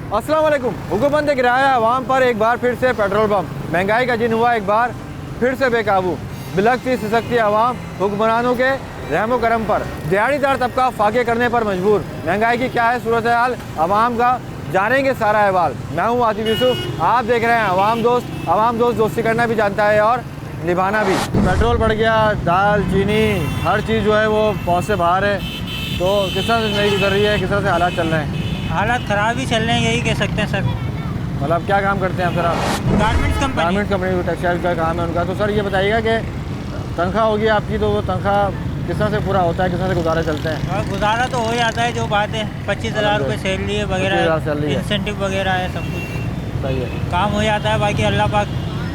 अस्सलाम वालेकुम। हुकूमत गिराया अवाम पर एक बार फिर से पेट्रोल पंप। महंगाई का जिन हुआ एक बार फिर से बेकाबू। बिलखती सिसकती अवाम हुक्मरानों के रहमो करम पर। दिहाड़ीदार तबका फाके करने पर मजबूर। महंगाई की क्या है सूरत हाल, अवाम का जानेंगे सारा अहवाल। मैं हूँ आतिफ यूसुफ, आप देख रहे हैं अवाम दोस्त। अवाम दोस्त दोस्ती करना भी जानता है और निभाना भी। पेट्रोल बढ़ गया, दाल चीनी हर चीज़ जो है वो पहुँच से बाहर है। तो किस तरह से नहीं गुजर रही है, किस तरह से हालात चल रहे हैं? हालात ख़राब ही चल रहे हैं, यही कह सकते हैं सर। मतलब क्या काम करते हैं आप सर? आप गारमेंट्स कंपनी टेक्सटाइल का काम है उनका। तो सर ये बताइएगा कि तनख्वाह होगी आपकी, तो वो तनख्वाह किस तरह से पूरा होता है, किस तरह से गुजारे चलते हैं? और गुजारा तो हो जाता है, जो बात है 25,000 रुपये सैलरी है वगैरह, इंसेंटिव वगैरह है, सब कुछ सही है, काम हो जाता है। बाकी अल्लाह पाक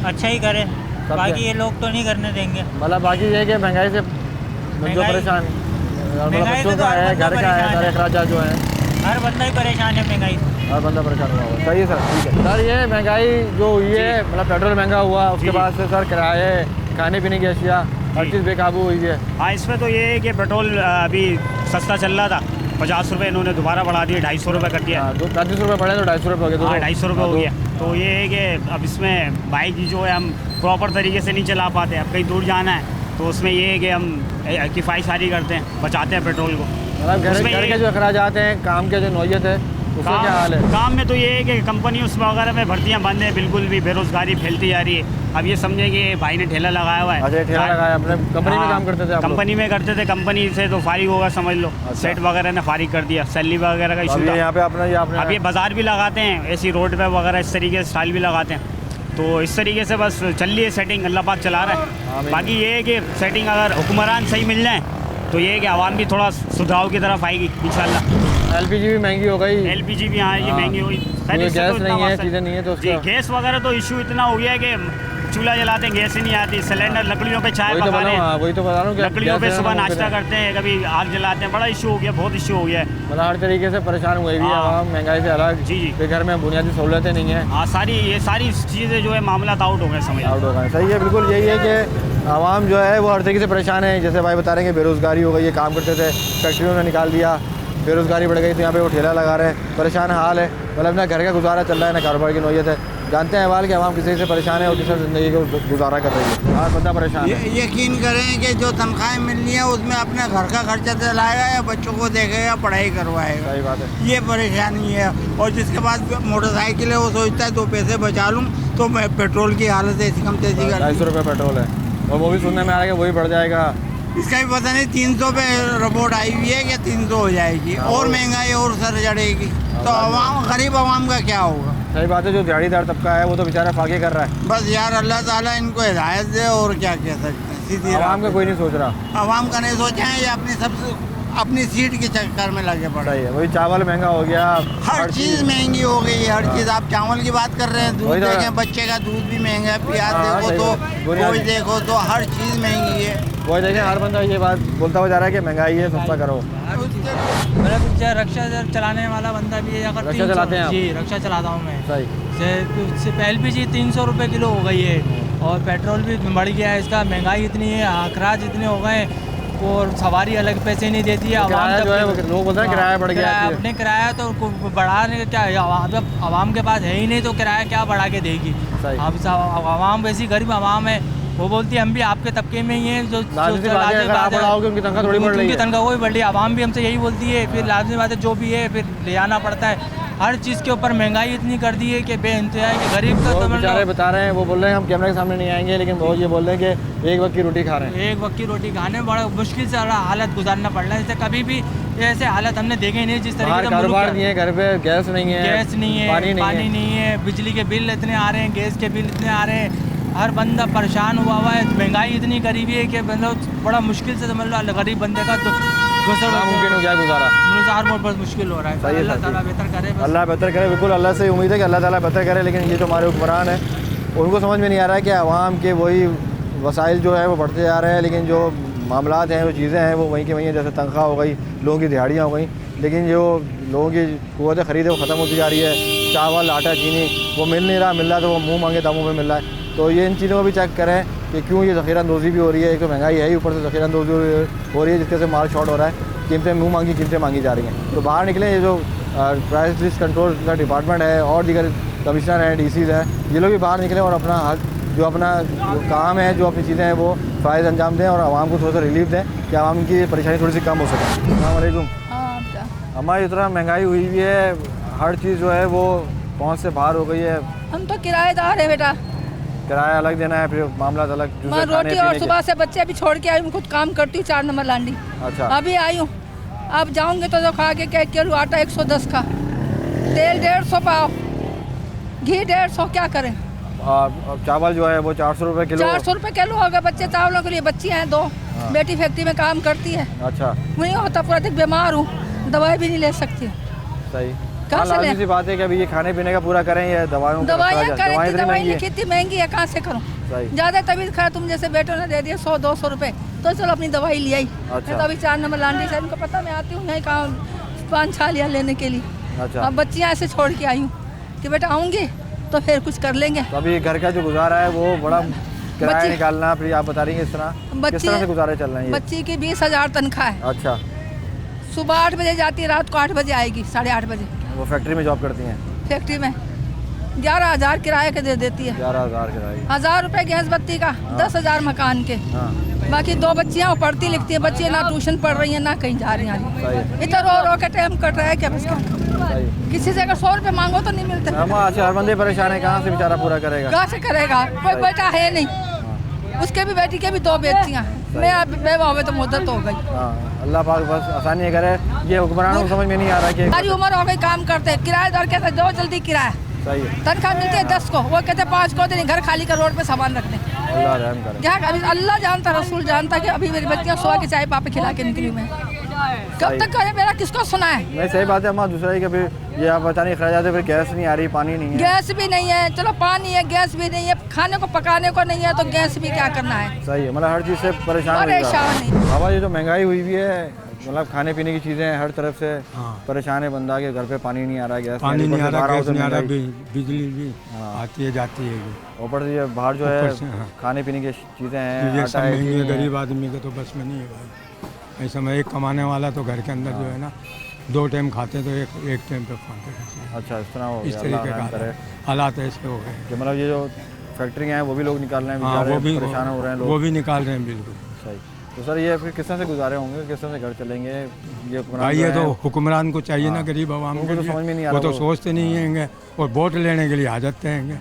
अच्छा ही करे, बाकी ये लोग तो नहीं करने देंगे। मतलब बाकी ये है कि महंगाई से जो परेशान, बच्चों का है, घर का है, सारे अखराजात जो है, हर बंदा ही परेशान है महंगाई से। हर बंदा परेशान हुआ हुआ। सही है सर, ठीक है सर। ये महंगाई जो हुई है, मतलब पेट्रोल महंगा हुआ, उसके बाद से सर किराए, खाने पीने की अशिया, हर चीज़ बेकाबू हुई है। हाँ, इसमें तो ये है कि पेट्रोल अभी सस्ता चल रहा था, 50 रुपये इन्होंने दोबारा बढ़ा दिए, 250 रुपये कर दिया। 35 रुपये बढ़े तो 250 रुपये हो गए। 250 रुपये हो गया। तो ये है कि अब इसमें बाइक जो है हम प्रॉपर तरीके से नहीं चला पाते। अब कहीं दूर जाना है तो उसमें ये है कि हम किफ़ायतसारी करते हैं, बचाते हैं पेट्रोल को। मतलब घर के जो अखराजात हैं, काम के जो नौयत है, उसका क्या हाल है? काम में तो ये है कि कंपनी उस वगैरह में भर्तियाँ बंद है, बिल्कुल भी बेरोजगारी फैलती जा रही है। अब ये समझे कि भाई ने ठेला लगाया हुआ है। अच्छा, ठेला लगाया अपने कंपनी में काम करते थे आप? कंपनी में करते थे, कंपनी से तो फारिग होगा समझ लो। सेट वगैरह ने फारिग कर दिया, सैलरी वगैरह का इशू था। यहाँ पे अपना अब ये बाजार भी लगाते हैं, ऐसी रोड पे वगैरह इस तरीके से स्टाइल भी लगाते हैं। तो इस तरीके से बस चल रही है सेटिंग, अल्लाह पाक चला रहा है। बाकी ये है कि सेटिंग अगर हुक्मरान सही मिल जाए तो ये है कि आवाम भी थोड़ा सुधार की तरफ आएगी इंशाल्लाह। एलपीजी भी महंगी हो गई। एलपीजी भी हाँ, ये महंगी हुई। गैस नहीं है, चीज़ें नहीं है, तो जी गैस वगैरह तो इशू इतना हो गया है कि चूल्हा जलाते हैं, गैस ही नहीं आती। सिलेंडर लकड़ियों पे चाय पका रहे हैं, वही तो बता रहा हूँ, लकड़ियों पे सुबह नाश्ता करते हैं, कभी आग जलाते हैं। बड़ा इशू हो गया, बहुत इशू हो गया है। मतलब हर तरीके से परेशान हुए भी आवाम, महंगाई से अलग। जी जी, घर में बुनियादी सहूलतें नहीं है। हाँ, ये सारी चीज़ें जो है मामला आउट हो गए, समझ आउट हो गए। सही है, बिल्कुल यही है कि आवाम जो है वो हर तरीके से परेशान है। जैसे भाई बता रहे हैं कि बेरोज़गारी हो गई है, काम करते थे फैक्ट्रियों में निकाल दिया, बेरोज़गारी बढ़ गई, तो यहाँ पे वो ठेला लगा रहे हैं, परेशान हाल है। मतलब ना घर का गुजारा चल रहा है, ना कारोबार की नौयत है। जानते हैं अहवाल कि आवाम किसी से परेशान है और किसी ज़िंदगी को गुजारा कर रही है। हर बंदा परेशान है। यकीन करें कि जो तनख्वाहें मिल रही हैं उसमें अपने घर का खर्चा चलाएगा या बच्चों को देखेगा, पढ़ाई करवाएगा। सही बात है, ये परेशानी है। और जिसके पास मोटरसाइकिल है वो सोचता है 2 पैसे बचा लूँ, तो मैं पेट्रोल की हालत ऐसी कम तेजी कर 250 रुपये पेट्रोल है, और वो भी सुनने में आ रहा है कि वही बढ़ जाएगा। इसका भी पता नहीं। 300 पे रिपोर्ट आई हुई है कि 300 हो जाएगी, और महंगाई और सर चढ़ेगी, तो आवाम, गरीब आवाम का क्या होगा? सही बात है। जो दिहाड़ीदार तबका है वो तो बेचारा फाके कर रहा है। बस यार अल्लाह ताला इनको हिदायत दे, और क्या कह सकते हैं। सीधी आवाम का कोई नहीं सोच रहा। आवाम का नहीं सोचा है, ये अपनी सीट के चक्कर में लगे पड़े। सही है, वही चावल महंगा हो गया, हर चीज़ महंगी हो गई है, हर चीज़। आप चावल की बात कर रहे हैं, दूध देखें, बच्चे का दूध भी महंगा है, प्याज देखो तो, गोश्त देखो तो, हर चीज़ महंगी है। वही देखें, हर बंदा ये बात बोलता हुआ जा रहा है कि महंगाई है, सस्ता करो। मतलब रक्षा चलाने वाला बंदा भी है। अगर रक्षा चलाते हैं आप? जी, रक्षा चलाता हूँ मैं। सही। LPG 300 रुपये किलो हो गई है, और पेट्रोल भी बढ़ गया है। इसका महंगाई इतनी है, अखराज इतने हो गए, और सवारी अलग पैसे नहीं देती है। किराया जो है, लोग बोलते हैं किराया बढ़ गया है। अपने किराया तो बढ़ाने का क्या, आवाम के पास है ही नहीं, तो किराया क्या बढ़ा के देगी? अब आवाम वैसी गरीब आवाम है, वो बोलती है हम भी आपके तबके में ही हैं। जो उनकी तनख्वाह थोड़ी बढ़ रही है, उनकी तनख्वाह वही बढ़ रही है, आवाम भी हमसे यही बोलती है। फिर लाजमी बात है, जो भी है फिर ले आना पड़ता है। हर चीज़ के ऊपर महंगाई इतनी कर दी है कि बेइंतहा है, कि गरीब का तो बेचारे बता रहे हैं, वो बोल रहे हैं हम कैमरे के सामने नहीं आएंगे, लेकिन वो ये बोल रहे हैं कि एक वक्त की रोटी खा रहे हैं। एक वक्त की रोटी खाने में बड़ा मुश्किल से हालत गुजारना पड़ रहा है। जैसे कभी भी ऐसे हालत हमने देखे नहीं, जिस तरीके से कारोबार नहीं है, घर पे गैस नहीं है, पानी नहीं है, बिजली के बिल इतने आ रहे हैं, गैस के बिल इतने आ रहे हैं, हर बंदा परेशान हुआ हुआ है। महंगाई इतनी करीबी है कि मतलब बड़ा मुश्किल से समझ लो गरीब बंदे का तो मुमकिन हो गया गुजारा। बहुत मुश्किल हो रहा है। अल्लाह ताला बेहतर करे, अल्लाह बेहतर करे। बिल्कुल अल्लाह से उम्मीद है कि अल्लाह ताला बेहतर करे, लेकिन ये जो हमारे हुक्मरान हैं उनको समझ में नहीं आ रहा है कि आवाम के वही वसाइल जो है वो बढ़ते जा रहे हैं, लेकिन जो मामलात हैं, वो चीज़ें हैं वो वहीं की वहीं हैं। जैसे तनख्वाह हो गई, लोगों की दिहाड़ियाँ हो गई, लेकिन जो लोगों की क़ुव्वत ख़रीद है वो ख़त्म होती जा रही है। चावल, आटा, चीनी वो मिल नहीं रहा, मिल रहा तो वो मुँह मांगे दामों में मिल रहा है। तो ये इन चीज़ों को भी चेक करें कि क्यों ये ज़ख़ीरा अंदोज़ी भी हो रही है। एक तो महंगाई है ही, ऊपर से ज़ख़ीरा अंदोज़ी हो रही है, जिसके से माल शॉर्ट हो रहा है, कीमतें मुँह मांगी कीमतें मांगी जा रही हैं। तो बाहर निकलें, ये जो प्राइस लिस्ट कंट्रोल का डिपार्टमेंट है और दीगर कमिश्नर हैं, डीसीज हैं, ये लोग भी बाहर निकले और अपना जो काम है, जो अपनी चीज़ें हैं वो फ़ायदा अंजाम दें और आवाम को थोड़ा सा रिलीफ दें कि आवाम की परेशानी थोड़ी सी कम हो सके। अस्सलाम वालेकुम। हमारी तरह महंगाई हुई हुई है, हर चीज़ जो है वो पहुँच से बाहर हो गई है। हम तो किराएदार है बेटा, किराया अलग देना है, फिर मामला अलग। मैं रोटी और सुबह से बच्चे भी छोड़ के आई हूँ, खुद काम करती हूँ 4 नंबर लांडी। अच्छा, अभी आई हूँ, अब जाऊँगी तो खा के क्या किलो आटा 110 का, तेल 150 पाव, घी 150, क्या करें। चावल जो है वो 400 रुपये किलो। 400 रुपये किलो हो गया बच्चे चावलों के लिए। बच्ची हैं 2, बेटी फैक्ट्री में काम करती है। अच्छा, नहीं होता, पूरा दिन बीमार हूँ, दवाई भी नहीं ले सकती। सही, कहाँ से ले? सी बात है कि अभी ये खाने पीने का पूरा करें या दवाइयाँ करें, दवाई लिखी थी महंगी है, कहाँ से करूँ। सही, ज़्यादा तबीयत खराब, तुम जैसे बेटों ने दे दिया 100-200 रुपये, तो चलो अपनी दवाई ले आई। अच्छा, तो अभी 4 नंबर लांडी से इनको पता मैं आती हूँ, यहीं काम 5-6 लिया लेने के लिए। अच्छा, अब बच्चियाँ ऐसे छोड़ के आई हूँ कि बेटा आऊँगी तो फिर कुछ कर लेंगे। तो अभी घर का जो गुजारा है वो बड़ा किराया निकालना, फिर आप बता रही हैं किस तरह से गुजारे चल रहे हैं। बच्ची की 20,000 तनख्वाह है। अच्छा, सुबह 8 बजे जाती है, रात को 8 बजे आएगी, 8:30 बजे। वो फैक्ट्री में जॉब करती हैं? फैक्ट्री में 11,000 किराए के दे देती है। 11,000 किराए, 1,000 रुपये गैस बत्ती का, 10,000 मकान के। बाकी 2 बच्चियाँ वो पढ़ती लिखती है, बच्चियाँ ना ट्यूशन पढ़ रही हैं ना कहीं जा रही हैं। इतना रो के टाइम कट रहा है क्या बस का। किसी से अगर 100 रुपये मांगो तो नहीं मिलते। अच्छा, हर बंदे परेशान है, कहाँ से बेचारा पूरा करेगा? कहाँ से करेगा, कोई बेटा है नहीं, उसके भी बेटी के भी 2 बेटियाँ, मैं बेवा हुए तो मुद्दत हो गई। अल्लाह पाक बस आसानी करे, ये हुक्मरानों को समझ में नहीं आ रहा कि सारी उम्र हो गई काम करते, किराएदार कहते दो जल्दी किराया, सही है, तनख्वाह मिलती है 10 को, वो कहते 5 को दें, घर खाली कर रोड पे सामान रखते। अल्लाह रहम करे। क्या अभी अल्लाह जानता, रसूल जानता कि अभी मेरी बच्चियाँ सुबह की चाय पापा खिला के निकली मैं, कब तक करे, मेरा किसको सुना है। नहीं, सही बात है अम्मा। दूसरा ही कि फिर ये आप बताने अखराजात है, फिर गैस नहीं आ रही, पानी नहीं है। गैस भी नहीं है, चलो पानी है, गैस भी नहीं है, खाने को पकाने को नहीं है, तो गैस भी क्या करना है। सही है, मतलब हर चीज़ से परेशान नहीं। बाबा ये जो महंगाई हुई हुई है, मतलब खाने पीने की चीज़ें हर तरफ से परेशान है बंदा, के घर पे पानी नहीं आ रहा, गैस पानी नहीं आ रहा, गैस नहीं आ रहा, बिजली भी आती है जाती है। ऊपर से ये बाहर जो है खाने पीने की चीज़ें हैं, गरीब आदमी का तो बस में नहीं है भाई। ऐसा में एक कमाने वाला तो घर के अंदर जो है ना 2 टाइम खाते तो एक टाइम पे खाते। अच्छा, इस तरह हो गया, इस तरीके का हालात ऐसे हो गए कि मतलब ये जो फैक्ट्रियाँ हैं वो भी लोग निकाल रहे हैं, वो भी परेशान हो रहे हैं लोग, वो भी निकाल रहे हैं बिल्कुल। सही, तो सर ये फिर किस तरह से गुजारे होंगे, किस तरह से घर चलेंगे? ये तो हुक्मरान को चाहिए ना, गरीब आवाम को तो समझ में नहीं आ रहा, वो तो सोचते नहीं हैं और वोट लेने के लिए आ जाते हैं।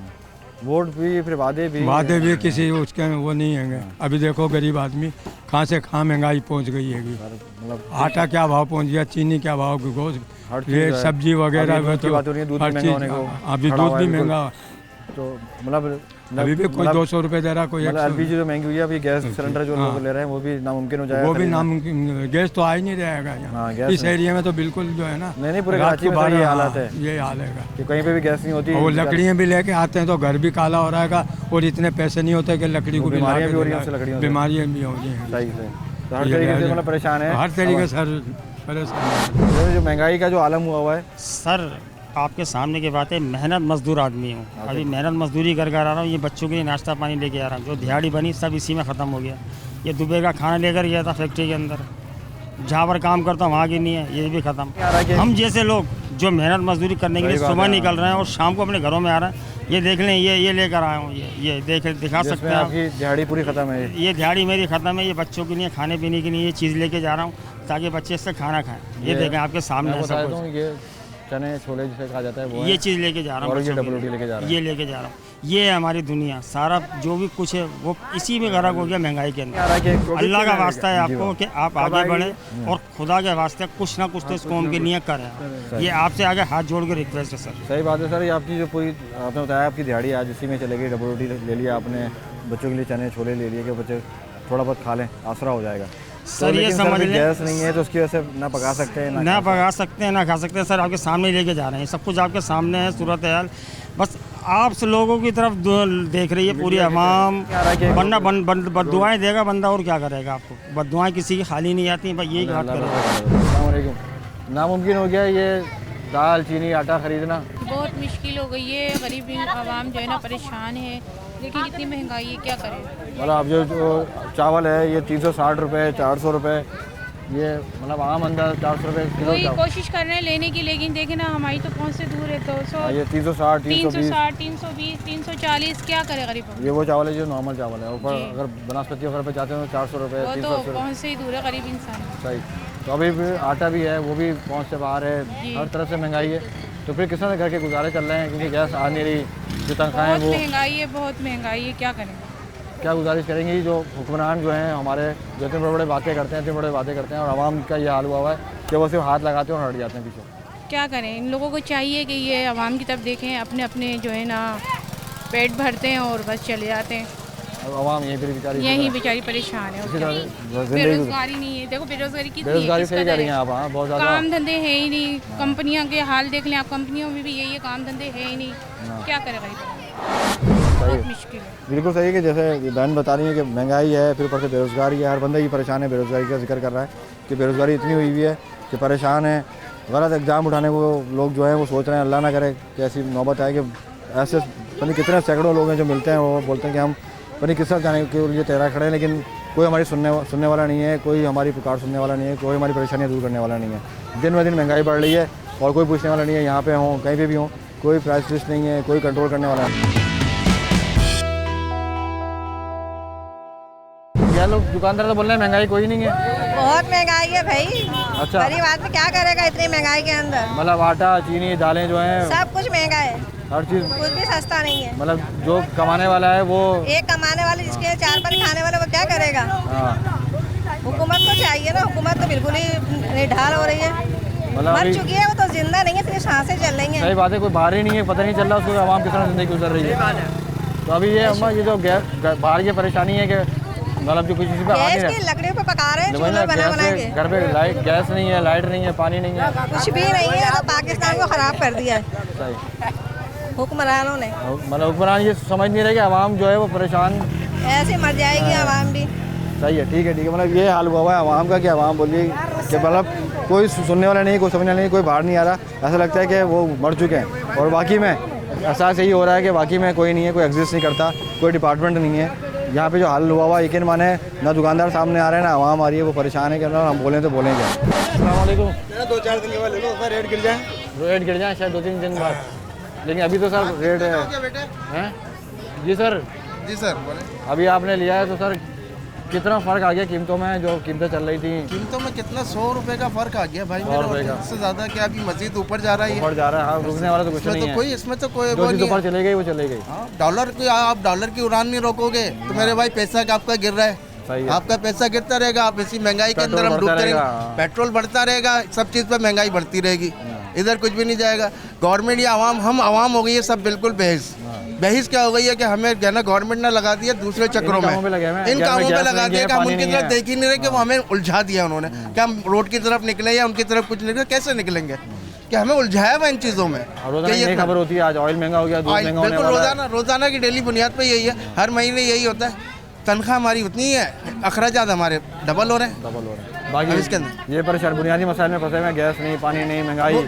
वोट भी, फिर वादे भी किसी उसके वो नहीं है। अभी देखो गरीब आदमी कहाँ से कहाँ महंगाई पहुँच गई है। मतलब आटा क्या भाव पहुँच गया, चीनी क्या भाव, गोश्त, ये सब्जी वगैरह, तो हर चीज़, अभी दूध भी महंगा, तो मतलब अभी भी कोई 200 रुपये दे रहा, कोई एलपीजी जो महंगी हुई है, अभी गैस सिलेंडर जो लोग ले रहे हैं वो भी नामुमकिन हो जाएगा। वो भी नामुमकिन, गैस तो आ ही नहीं रहेगा यहाँ इस एरिया में तो बिल्कुल जो है ना। नहीं, पूरे कराची में ये हालत है, ये हाल है कि कहीं पे भी गैस नहीं होती। वो लकड़ियाँ भी लेके आते हैं तो घर भी काला हो रहा है और इतने पैसे नहीं होते कि लकड़ी को बीमारियाँ भी हो रही हैं, बीमारियाँ भी हो रही हैं। सही से, तो हर तरीके से मतलब परेशान है, हर तरीके से परेशान। जो महंगाई का जो आलम हुआ है सर, आपके सामने की बात है, मेहनत मजदूर आदमी हूँ, अभी मेहनत मजदूरी कर आ रहा हूँ, ये बच्चों के लिए नाश्ता पानी लेके आ रहा हूँ, जो दिहाड़ी बनी सब इसी में ख़त्म हो गया। ये दोपहर का खाना लेकर गया था फैक्ट्री के अंदर, जहाँ पर काम करता हूँ वहाँ की नहीं है, ये भी ख़त्म। हम जैसे लोग जो मेहनत मजदूरी करने के लिए सुबह निकल रहे हैं और शाम को अपने घरों में आ रहे हैं, ये देख लें, ये लेकर आया हूँ, ये दिखा सकते हैं आपकी दिहाड़ी पूरी ख़त्म है। ये दिहाड़ी मेरी ख़त्म है, ये बच्चों के लिए खाने पीने के लिए ये चीज़ लेके जा रहा हूँ ताकि बच्चे इससे खाना खाएँ। ये देखें आपके सामने है सब कुछ, चने छोले जिसे कहा जाता है वो ये चीज़ लेके जा रहा हूँ, ये डबल रोटी लेके जा रहा हूँ, ये लेके जा रहा हूँ। ये है हमारी दुनिया, सारा जो भी कुछ है वो इसी में गर्क हो गया महंगाई के अंदर। अल्लाह का वास्ता है आपको कि आप आगे बढ़ें और खुदा के वास्ते कुछ ना कुछ तो इस कौम के लिए करें। ये आपसे आगे हाथ जोड़ के रिक्वेस्ट है सर। सही बात है सर, ये आपकी जो पूरी आपने बताया आपकी दिहाड़ी आज इसी में चलेगी, डबल रोटी ले लिया आपने, बच्चों के लिए चने छोले ले लिए कि बच्चे थोड़ा बहुत खा लें, आसरा हो जाएगा। सर ये समझ लें, गैस नहीं है तो उसकी वजह से ना पका सकते हैं, ना पका सकते हैं ना खा सकते हैं। सर आपके सामने लेके जा रहे हैं, सब कुछ आपके सामने है सूरत हाल, बस आप लोगों की तरफ देख रही है पूरी आवाम। वरना बददुआएं देगा बंदा और क्या करेगा, आपको बददुआएं किसी की खाली नहीं आती, बस यही घाट करेगा। नामुमकिन हो गया ये दाल चीनी आटा खरीदना, बहुत मुश्किल हो गई है, गरीब आवाम जो है ना परेशान है। देखिए कितनी महंगाई है, क्या करें। मतलब अब जो चावल है ये 360 रुपये 400 रुपये ये मतलब आम अंदाज 400 रुपये किलो वही चावल। कोशिश कर रहे हैं लेने की, लेकिन देखे ना हमारी तो पहुँच से दूर है। 200, ये 360, 320, 360, 320, 340 क्या करे गरीब आदमी? ये वो चावल है जो नॉर्मल चावल है। ऊपर जी। अगर बनास्पति वगैरह पे जाते हैं तो 400 रुपये, वो 300 तो रुपये। पहुँच से ही दूर है गरीब इंसान। सही। तो अभी भी आटा भी है, वो भी पहुँच से बाहर है, जी। हर तरफ से महंगाई है। तो फिर किस तरह घर के गुजारे चल रहे हैं, क्योंकि गैस आ नहीं रही, जो तनख्वाहें बहुत वो महंगाई है, बहुत महंगाई है, क्या करें? क्या गुजारिश करेंगी? जो हुक्मरान जो हैं हमारे, जो इतने बड़े बड़े बातें करते हैं, इतने बड़े बातें करते हैं, और आवाम का ये हाल हुआ है कि वो सिर्फ हाथ लगाते हैं और हट जाते हैं पीछे। क्या करें? इन लोगों को चाहिए कि ये आवाम की तरफ देखें, अपने अपने जो है ना पेट भरते हैं और बस चले जाते हैं। और आवाम यहीं पर बेचारी यही बेचारी परेशान है। और इसी क्या? तरह जिंदगी बेरोजगारी नहीं है, देखो बेरोजगारी कितनी है, बेरोजगारी किस सही कदर कह रही है। हैं आप। हाँ, बहुत ज़्यादा काम धंधे है ही नहीं, कंपनियों के हाल देख लें आप, कंपनियों में भी यही है, काम धंधे है ही नहीं, क्या करे गरीब? बहुत मुश्किल है। बिल्कुल सही है कि जैसे बहन बता रही है कि महंगाई है, फिर ऊपर से बेरोजगारी है, हर बंदा ही परेशान है। बेरोजगारी का जिक्र कर रहा है कि बेरोजगारी इतनी हुई हुई है कि परेशान है। गलत एग्ज़ाम उठाने को लोग जो हैं वो सोच रहे हैं, अल्लाह ना करे कि ऐसी नौबत आए कि ऐसे पता नहीं कितने सैकड़ों लोग हैं जो मिलते हैं, वो बोलते हैं कि हम पता नहीं किस तरफ जाने के लिए तैयार खड़े हैं, लेकिन कोई हमारी सुनने वाला नहीं है, कोई हमारी पुकार सुनने वाला नहीं है, कोई हमारी परेशानियाँ दूर करने वाला नहीं है। दिन ब दिन महंगाई बढ़ रही है और कोई पूछने वाला नहीं है। यहाँ पे हों, कहीं पे भी हों, कोई प्राइस लिस्ट नहीं है, कोई कंट्रोल करने वाला नहीं। क्या लोग दुकानदार तो बोल रहे हैं महंगाई कोई नहीं है। बहुत महंगाई है भाई। अच्छा। गरीब आदमी क्या करेगा इतनी महंगाई के अंदर? मतलब आटा, चीनी, दालें जो हैं, सब कुछ महंगा है, हर चीज़ कुछ भी सस्ता नहीं है। मतलब जो कमाने वाला है वो एक कमाने वाले जिसके चार पानी खाने वाला वो क्या करेगा? हाँ, हुकूमत तो चाहिए ना, हुकूमत तो बिल्कुल ही निढाल हो रही है, मतलब मर अभी चुकी है, वो तो जिंदा नहीं है, सिर्फ सांसें चल रही हैं। सही बात है, कोई बाहर ही नहीं है, पता नहीं चल रहा उसको आवाम किस तरह जिंदगी गुजर रही है। तो अभी ये अम्मा ये जो बाहर की परेशानी है कि मतलब जो कुछ चीज़ पे आ नहीं गैस रहा की लकड़ियों पे पका रहे हैं, देखो चूल्हे ना, बना बना के। घर पे लाइट गैस नहीं है, लाइट नहीं है, पानी नहीं है। कुछ भी नहीं है, तो पाकिस्तान को खराब कर दिया है सही। हुक्मरानों ने। मतलब हुक्मरान ये समझ नहीं रहे कि आवाम जो है वो परेशान। ऐसे मर जाएगी आवाम भी। सही है, ठीक है, ठीक है। मतलब ये हाल हुआ है आवाम का कि आवाम बोलिए कि मतलब कोई सुनने वाला नहीं, कोई समझने वाला नहीं, कोई बाहर नहीं आ रहा। ऐसा लगता है कि वो मर चुके हैं, और बाकी में एहसास यही हो रहा है कि बाकी में कोई नहीं है, कोई एग्जिस्ट नहीं करता, कोई डिपार्टमेंट नहीं है। यहाँ पे जो हाल हुआ यकीन माने, ना दुकानदार सामने आ रहे हैं, ना आवाम आ रही है, वो परेशान है कि ना हम बोलें तो बोलें क्या। अस्सलाम वालेकुम। 2-4 दिन के बाद ले लो, सर रेट गिर जाए। रेट गिर जाए शायद 2-3 दिन बाद, लेकिन अभी तो सर रेट है। जी सर। जी सर बोले। अभी आपने लिया है तो सर कितना फ़र्क आ गया कीमतों में? जो कीमतें चल रही थी कीमतों में कितना 100 रुपए का फर्क आ गया भाई। 100 रुपए का इससे ज़्यादा क्या अभी मजीद ऊपर जा रहा है? ऊपर जा रहा है। हाँ, रुकने वाला तो कुछ नहीं है। इसमें तो कोई जो वो चीज़ नहीं ऊपर है। चले गई वो चले गई। हाँ, डॉलर की आप डॉलर की उड़ान नहीं रोकोगे तो मेरे भाई पैसा आपका गिर रहा है। सही है। आपका पैसा गिरता रहेगा, आप इसी महंगाई के अंदर पेट्रोल हम बढ़ता डूबते रहेगा। रहेंगे। पेट्रोल बढ़ता रहेगा, सब चीज़ पर महंगाई बढ़ती रहेगी, इधर कुछ भी नहीं जाएगा। गवर्नमेंट या आवाम, हम आवाम हो गई है सब बिल्कुल बहस। बहस क्या हो गई है कि हमें क्या ना गवर्नमेंट ने लगा दिया दूसरे चक्रों में, इन कामों पे लगा दिया कि हम उनकी तरफ देख ही नहीं रहे कि वो हमें उलझा दिया उन्होंने। क्या हम रोड की तरफ निकले या उनकी तरफ कुछ निकले? कैसे निकलेंगे कि हमें उलझाया हुआ इन चीज़ों में। रोजाना खबर होती है, आज ऑयल महंगा हो गया, दूध महंगा होने बिल्कुल वाला है। रोजाना की डेली बुनियाद पे यही है, हर महीने यही होता है। तनख्वाह हमारी उतनी है, अखराजात हमारे डबल हो रहे हैं। डबल हो रहा है। बाकी इसके अंदर ये परेशान बुनियादी मसाइल में फंसे हुए हैं, गैस नहीं, पानी नहीं, महंगाई।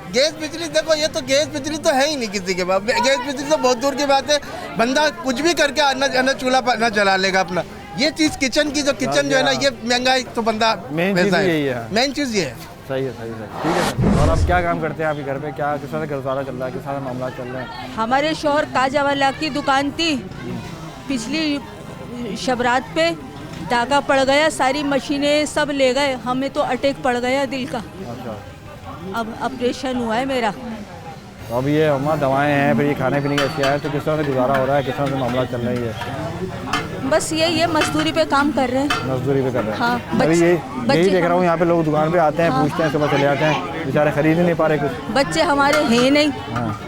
गैस बिजली देखो, ये तो गैस बिजली तो है ही नहीं किसी के पास। गैस बिजली तो बहुत दूर की बात है, बंदा कुछ भी करके अन्न चूल्हा पर न जला लेगा अपना। ये चीज़ किचन की, जो किचन जो है ना, ये महंगाई तो बंदा मेन चीज़ यही है। मेन चीज़ ये है। सही है, सही है, ठीक है सर। और आप क्या काम करते हैं? आपके घर पे क्या किस तरह से गुजारा चल रहा है, किस तरह से मामला चल रहे हैं? हमारे शोहर काजावाला की दुकान थी, पिछली शबरात पे डाका पड़ गया, सारी मशीनें सब ले गए, हमें तो अटैक पड़ गया दिल का। अच्छा। अब ऑपरेशन हुआ है मेरा। तो अब ये हमारा दवाएं हैं, फिर ये खाने पीने की अशिया है, तो किस तरह से गुजारा हो रहा है, किस तरह से मामला चल रही है? बस यही है, मजदूरी पे काम कर रहे हैं। मजदूरी पे कर रहे हैं। हाँ, अभी यही देख रहा हूँ, यहाँ पे लोग दुकान पे आते हैं, पूछते हैं, सुबह चले जाते हैं, बेचारे खरीद ही नहीं पा रहे कुछ। बच्चे हमारे हैं नहीं, हाँ,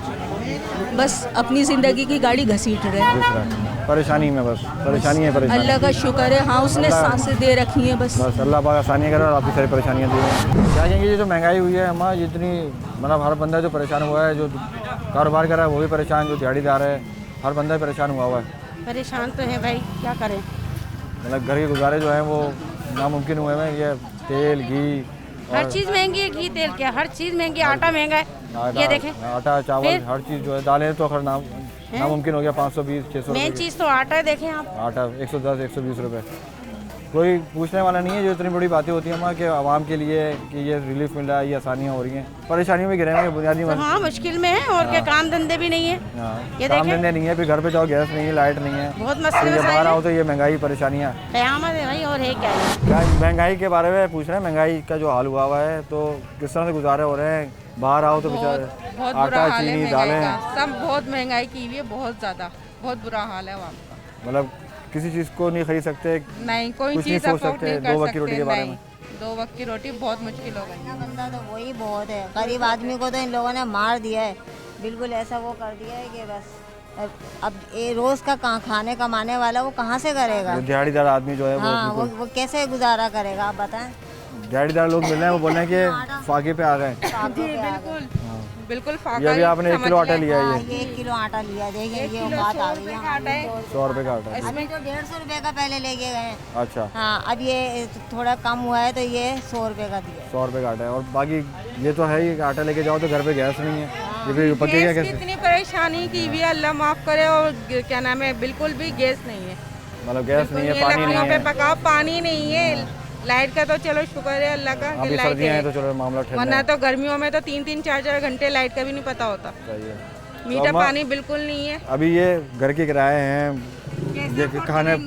बस अपनी ज़िंदगी की गाड़ी घसीट रहे हैं। दूसरा परेशानी में, बस परेशानी है, परेशानी। अल्लाह का शुक्र है, हाँ उसने सांसें दे रखी हैं बस। बस अल्लाह पाक आसानियाँ करे और आपकी सारी परेशानियाँ दूर हैं। क्या कहेंगे, ये जो महंगाई हुई है अम्मा, जितनी मतलब हर बंदा जो परेशान हुआ है, जो कारोबार कर रहा है वो भी परेशान, जो दिहाड़ीदार है, हर बंदा परेशान हुआ हुआ है। परेशान तो है भाई, क्या करें। मतलब घर के गुजारे जो हैं वो नामुमकिन हुए हैं। ये तेल, घी, हर चीज़ महंगी है, घी तेल क्या, हर चीज़ महंगी, आटा महंगा है, ये देखें। आटा, चावल, हर चीज़ जो है, दालें तो खैर नामुमकिन हो गया, 520-600 मेन चीज़ तो आटा है, देखें आप। आटा 110-120 रुपये। कोई पूछने वाला नहीं है। जो इतनी बड़ी बातें होती हैं हमारे कि आवाम के लिए कि ये रिलीफ मिल रहा है, ये आसानियाँ हो रही हैं, परेशानियों में गिरे हैं बुनियादी हाँ मुश्किल में है और क्या, काम धंधे भी नहीं है। ये काम धंधे नहीं है, फिर घर पे जाओ गैस नहीं है, लाइट नहीं है, बहुत मसले जब बाहर आओ तो ये महंगाई परेशानियाँ कयामत है भाई। और है क्या क्या महंगाई के बारे में पूछ रहे हैं? महंगाई का जो हाल हुआ है तो किस तरह से गुजारे हो रहे हैं? बाहर आओ तो बेचारे बहुत बुरा आटा हाल है चीनी महंगाई दालें, का, सब बहुत महंगाई की हुई है, बहुत ज़्यादा, बहुत बुरा हाल है वहाँ का। मतलब किसी चीज़ को नहीं खरीद सकते, नहीं कोई कुछ चीज़ नहीं सोच अफोर्ड सकते नहीं दो कर वक्त की रोटी के सकते। बारे नहीं, में। 2 वक्त की रोटी बहुत मुश्किल हो गई। बंदा तो वही बहुत है, गरीब आदमी को तो इन लोगों ने मार दिया है, बिल्कुल ऐसा वो कर दिया है कि बस अब ये रोज़ का खाने कमाने वाला वो कहाँ से करेगा? दिहाड़ीदार आदमी जो है हाँ वो कैसे गुजारा करेगा आप बताएं? दिहाड़ीदार लोग मिल रहे हैं, वो बोल रहे हैं कि फाके पे आ गए। बिल्कुल बिल्कुल ये अभी आपने 1 किलो आटा लिया है, ये 1 किलो आटा लिया, देखिए ये बात आ गई है। 100 रुपये का आटा। इसमें तो 150 रुपये का पहले लेके गए। अच्छा हाँ अब ये थोड़ा कम हुआ है तो ये 100 रुपये का दिया। 100 रुपये का आटा है। और बाकी ये तो है ही, आटा लेके जाओ तो घर पे गैस नहीं है, ये फिर पकेगा कैसे? कितनी परेशानी की भी अल्लाह माफ़ करे। और क्या नाम है, बिल्कुल भी गैस नहीं है, मतलब गैस नहीं है, पानी नहीं लकड़ियों पे है, पकाओ, पानी नहीं है। लाइट का तो चलो शुक्र है अल्लाह का कि अभी लाइट सर्दियाँ हैं है, तो चलो मामला ठंडा वरना है। तो गर्मियों में तो 3-3 4-4 घंटे लाइट का भी नहीं पता होता। सही है। मीठा तो पानी बिल्कुल नहीं है। अभी ये घर के किराए हैं, ये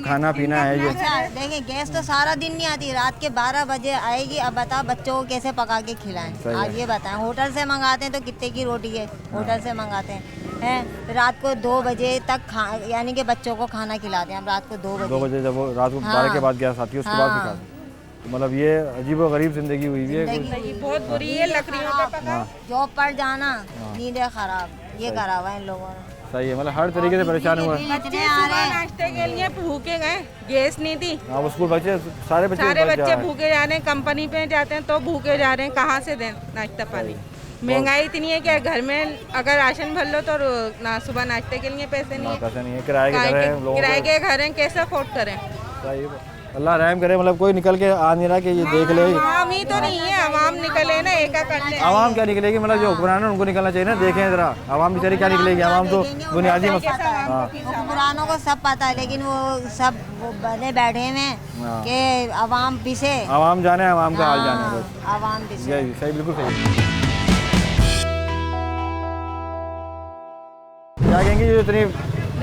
खाना पीना है ये। अच्छा देखिए गैस तो सारा दिन नहीं आती, रात के 12 बजे आएगी। अब बताओ बच्चों को कैसे पका के खिलाएं? आप ये बताएं। होटल से मंगाते हैं तो कितने की रोटी है? होटल से मंगाते हैं रात को 2 बजे तक यानी कि बच्चों को खाना खिलाते हैं। अब रात को 2 बजे जब वो रात को 12 के बाद गैस आती है उसके बाद भी खाते। मतलब ये अजीब व गरीब जिंदगी हुई है, बहुत बुरी है। लकड़ियों पे पका, जॉब पर जाना, नींदें खराब, ये करा हुआ है इन लोगों ने। सही है, मतलब हर तरीके से परेशान हुआ है। बच्चे सुबह नाश्ते के लिए भूखे गए, गैस नहीं थी। हाँ स्कूल बच्चे सारे बच्चे भूखे जा रहे हैं, कंपनी पे जाते हैं तो भूखे जा रहे हैं, कहाँ से दें नाश्ता पानी? महंगाई इतनी है कि घर में अगर राशन भर लो तो सुबह नाश्ते के लिए पैसे नहीं है, किराए के घर हैं, कैसे अफोर्ड करें? अल्लाह रहम करे। मतलब कोई निकल के आ नहीं रहा कि ये देख ले। आवाम ही तो नहीं है, आवाम निकले ना एक कर ले। आवाम क्या निकलेगी? मतलब जो हुक्मरान है उनको निकलना चाहिए ना। देखें जरा आवाम बेचारी क्या निकलेगी? आवाम तो बुनियादी हुक्मरानों को सब पता है, लेकिन वो सब बने बैठे हैं कि आवाम पीछे, आवाम जाने, आवाम का हाल जाने, आवाम पीछे। सही, बिल्कुल सही। क्या कहेंगे जो इतनी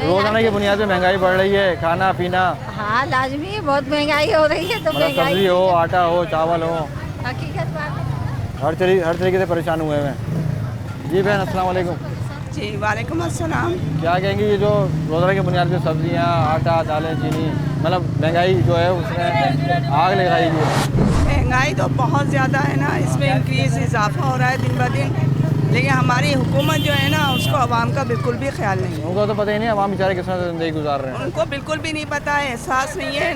रोजाना की बुनियाद पे महंगाई बढ़ रही है, खाना पीना? हाँ लाजमी बहुत महंगाई हो रही है। तो मतलब सब्जी हो, आटा हो, चावल हो, हकीकत बात है। हर तरीके से परेशान हुए हैं। जी बहन अस्सलाम वालेकुम। जी वालेकुम अस्सलाम। क्या कहेंगी ये जो रोजाना की बुनियाद पे सब्जियाँ, आटा, दालें, चीनी, मतलब महंगाई जो है उसने आग लगाई है? महंगाई तो बहुत ज़्यादा है ना, इसमें इंक्रीज इजाफा हो रहा है दिन ब दिन, लेकिन हमारी हुकूमत जो है ना उसको आवाम का बिल्कुल भी ख्याल नहीं है। उनको तो पता ही नहीं आवाम बेचारे किस तरह ज़िंदगी गुजार रहे हैं। उनको बिल्कुल भी नहीं पता है, एहसास नहीं है,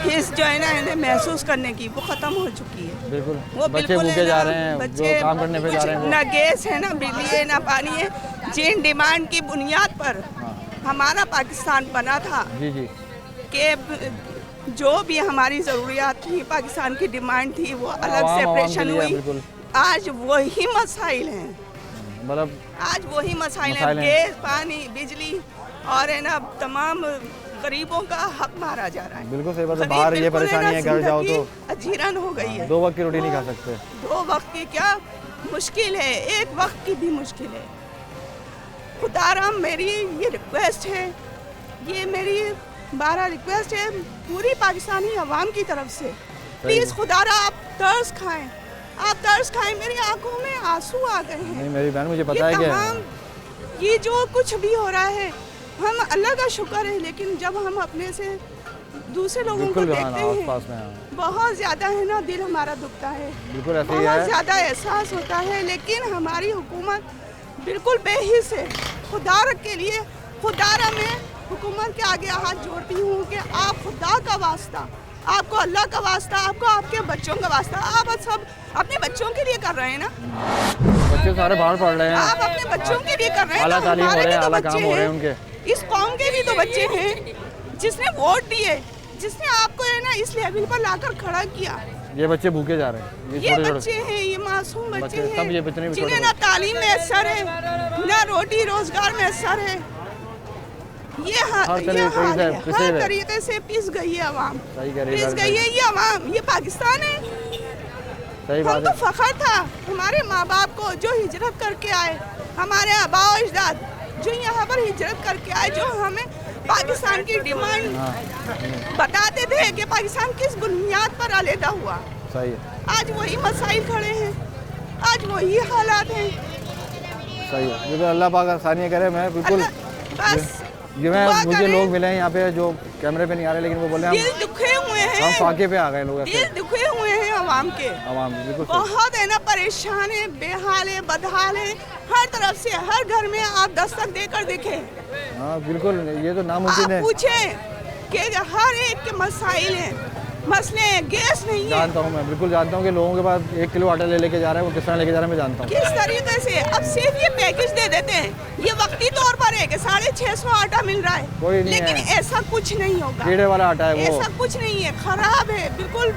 हिस्स जो है ना इन्हें महसूस करने की वो ख़त्म हो चुकी है। बिल्कुल वो बच्चे भूखे जा रहे हैं, जो काम करने पे जा रहे हैं। ना गैस है, ना बिजली है, ना पानी है, जिन डिमांड की बुनियाद पर हमारा पाकिस्तान बना था कि जो भी हमारी ज़रूरियात थी, पाकिस्तान की डिमांड थी, वो अलग सेपरेशन हुई। आज वही मसाइल हैं, मतलब आज वही मसाइल हैं, गैस, पानी, बिजली और है ना तमाम गरीबों का हक मारा जा रहा है। बिल्कुल सही बात है। बाहर ये परेशानी है, घर जाओ तो अजीरन हो गई है। 2 वक्त की रोटी नहीं खा सकते। 2 वक्त की क्या मुश्किल है, 1 वक्त की भी मुश्किल है। खुदारा मेरी ये रिक्वेस्ट है, ये मेरी 12 रिक्वेस्ट है पूरी पाकिस्तानी अवाम की तरफ से, प्लीज़ खुदारा आप तरस खाएं, आप तरस खाएं। मेरी आंखों में आंसू आ गए हैं। नहीं मेरी बहन मुझे पता है कि ये जो कुछ भी हो रहा है हम अल्लाह का शुक्र है, लेकिन जब हम अपने से दूसरे लोगों को देखते हैं बहुत ज़्यादा है ना दिल हमारा दुखता है, बहुत ज़्यादा एहसास होता है। लेकिन हमारी हुकूमत बिल्कुल बेहिस है। खुदा के लिए खुदारा में हुकूमत के आगे हाथ जोड़ती हूँ कि आप खुदा का वास्ता, आपको अल्लाह का वास्ता, आपको आपके बच्चों का वास्ता, आप सब अपने बच्चों के लिए कर रहे हैं ना। बच्चे सारे बाहर पढ़ रहे हैं, आप अपने बच्चों के लिए कर रहे हैं, आला तालीम हो रहे हैं, आला काम हो रहे हैं उनके। इस कौम के भी तो बच्चे हैं जिसने वोट दिए, जिसने आपको है ना इस लेवल पर लाकर खड़ा किया। ये बच्चे भूखे जा रहे हैं, ये बच्चे हैं, ये मासूम बच्चे हैं, ये जिन्हें ना तालीम में असर है, ना रोटी रोजगार में असर है। ये हर तरीके से पिस गई है अवाम, पिस गई है ये अवाम। ये पाकिस्तान है। हम तो फख्र था हमारे माँ बाप को जो हिजरत करके आए, हमारे आबा अजदाद जो यहाँ पर हिजरत करके आए, जो हमें पाकिस्तान की डिमांड बताते थे कि पाकिस्तान किस बुनियाद पर अलहदा हुआ। सही है। आज वही मसाइल खड़े हैं, आज वही हालात हैं। सही है। बिल्कुल अल्लाह पाक आसानी करे। मैं बिल्कुल बस मुझे लोग मिले हैं यहाँ पे जो कैमरे पे नहीं आ रहे, लेकिन वो बोले दिल दुखे हुए हैं, हम फाके पे आ गए लोग। दिल दुखे हुए हैं अवाम के, बिल्कुल बहुत है ना, परेशान है, बेहाल है, बदहाल है, हर तरफ से हर घर में आप दस्तक देकर देखें। हाँ बिल्कुल, ये तो नामुमकिन है। पूछें कि हर एक के मसाइल हैं, मसले हैं, गैस नहीं है। जानता हूँ, मैं बिल्कुल जानता हूँ कि लोगों के पास 1 किलो आटा लेके जा रहे हैं, वो किस तरह लेके जा रहे हैं मैं जानता हूँ। किस तरीके से अब सिर्फ ये पैकेज दे देते हैं, ये वक्ती तौर पर है कि 650 आटा मिल रहा है, कोई नहीं लेकिन है। ऐसा कुछ नहीं होगा। कीड़े वाला आटा है वो, ऐसा कुछ नहीं है, खराब है बिल्कुल,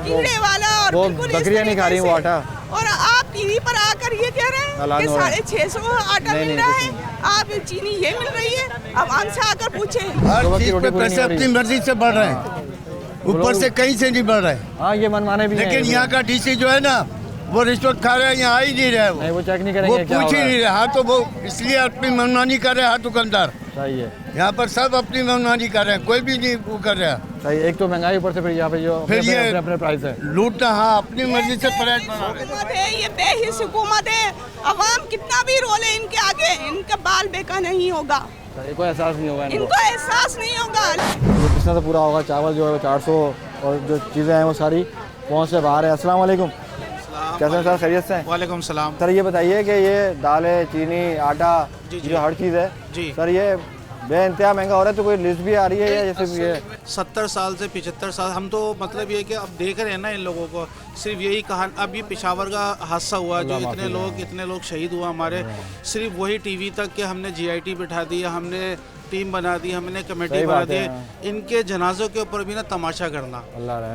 कीड़े वाला। और वो बिल्कुल बकरियां नहीं खा रही वो आटा। और आप टीवी पर आकर ये कह रहे हैं कि 650 आटा मिल रहा है, आप चीनी ये मिल रही है। अब हमसे आकर पूछे, हर चीज पे पैसे अपनी मर्जी से बढ़ रहे हैं, ऊपर से कहीं से नहीं बढ़ रहे। हाँ ये मनमाने भी हैं। लेकिन यहाँ का डीसी जो है ना, वो रिश्वत खा रहे हैं, यहाँ आ ही नहीं रहे। वो चेक नहीं करेंगे, वो पूछ ही नहीं रहे। हाँ तो वो इसलिए अपनी मनमानी कर रहे हैं हर दुकानदार। सही है। यहाँ पर सब अपनी मनमानी कर रहे हैं, कोई भी नहीं वो कर रहा। सही, एक तो महंगाई ऊपर से फिर यहाँ पे जो फिर ये अपने प्राइस है लूटना। हाँ अपनी मर्जी से प्राइस है, ये बेहिस हुकूमत है। अवाम कितना भी रोले इनके आगे, इनका बाल बेका नहीं होगा, कोई एहसास नहीं होगा इनको एहसास नहीं होगा। कितना तो पूरा होगा। चावल जो है 400 और जो चीज़ें हैं वो सारी पहुँच से बाहर है। अस्सलाम वालेकुम, कैसे हैं सर, खैरियत से हैं? वालेकुम सलाम। सर ये बताइए कि ये दालें, चीनी, आटा, जो हर चीज़ है जी सर, ये बेइंतहा महंगा हो रहा है, तो कोई लिस्ट भी आ रही है या जैसे ये 70 साल से 75 साल हम तो मतलब ये कि अब देख रहे हैं ना इन लोगों को, सिर्फ यही कहा। अब ये पेशावर का हादसा हुआ जो इतने लोग शहीद हुआ हमारे, सिर्फ वही टीवी तक के हमने GIT बिठा दी, हमने टीम बना दी, हमने कमेटी बना दी, इनके जनाजों के ऊपर भी ना तमाशा करना,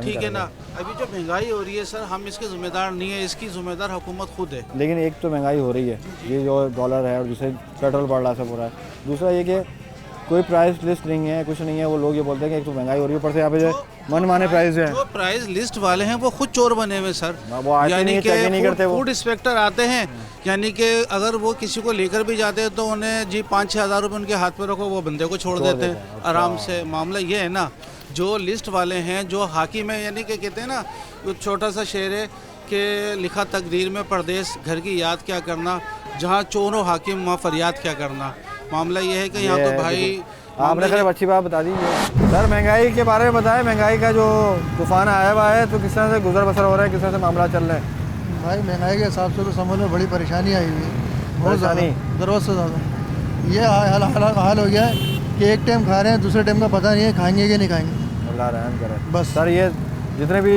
ठीक है ना। अभी जो महंगाई हो रही है सर, हम इसके जिम्मेदार नहीं है, इसकी जिम्मेदार हुकूमत खुद है। लेकिन एक तो महंगाई हो रही है, ये जो डॉलर है, और दूसरे पेट्रोल बढ़ रहा है, सब हो रहा है। दूसरा ये कि कोई प्राइस लिस्ट नहीं है, कुछ नहीं है। वो लोग ये बोलते हैं कि एक तो महंगाई हो रही है, ऊपर से यहाँ पे जो मनमाने प्राइस है। जो प्राइस लिस्ट वाले हैं वो खुद चोर बने हुए सर, यानी कि फूड इंस्पेक्टर आते हैं, यानी कि अगर वो किसी को लेकर भी जाते हैं तो उन्हें जी 5-6 हज़ार रुपये उनके हाथ पे रखो, वो बंदे को छोड़ देते हैं आराम से। मामला ये है ना, जो लिस्ट वाले हैं, जो हाकिम है, यानी कि कहते हैं ना, वो छोटा सा शेर है कि लिखा तकदीर में परदेश, घर की याद क्या करना, जहाँ चोरों हाकिम वहाँ फरियाद क्या करना। मामला ये है कि यहाँ तो भाई आपने खैर अच्छी बात बता दी सर। महंगाई के बारे में बताएं, महंगाई का जो तूफान आया हुआ है, तो किस तरह से गुजर बसर हो रहा है, किस तरह से मामला चल रहा है? भाई महंगाई के हिसाब से तो समझ में बड़ी परेशानी आई हुई है, बहुत ज़्यादा, ज़रूरत से ज़्यादा। ये हाल हो गया है कि एक टाइम खा रहे हैं, दूसरे टाइम का पता नहीं है खाएंगे कि नहीं खाएंगे। अल्लाह रहम करे। बस सर, ये जितने भी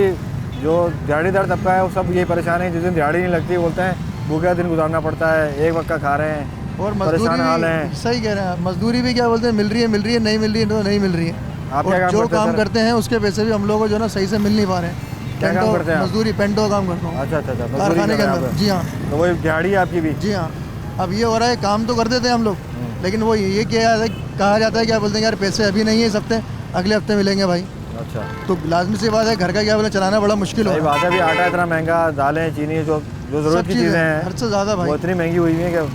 जो दिहाड़ीदार तबका है वो सब यही परेशान है। जिस दिन दिहाड़ी नहीं लगती बोलते हैं भूखा दिन गुजारना पड़ता है, एक वक्त का खा रहे हैं और परेशान हाल है। सही कह रहे हैं, मजदूरी भी क्या बोलते हैं, मिल रही है, नहीं मिल रही है तो नहीं मिल रही है। आप और जो काम करते हैं उसके पैसे भी हम लोगों को जो ना सही से मिल नहीं पा रहे हैं। क्या काम करते हैं? मजदूरी, पेंटो काम करता हूँ। अच्छा, कारखाने के अंदर। जी हाँ, तो वही दिहाड़ी आपकी भी? जी हाँ। अब ये हो रहा है, काम तो कर देते हैं हम लोग, लेकिन वो ये कहा जाता है, क्या बोलते हैं यार पैसे अभी नहीं है इस हफ्ते, अगले हफ्ते मिलेंगे भाई। अच्छा, तो लाजमी सी बात है, घर का क्या बोले चलाना बड़ा मुश्किल हो रहा है। अभी आटा इतना महंगा, दालें, चीनी, जो जरूरत की चीज़ें हैं हर से ज़्यादा भाई, वो इतनी महंगी हुई है कि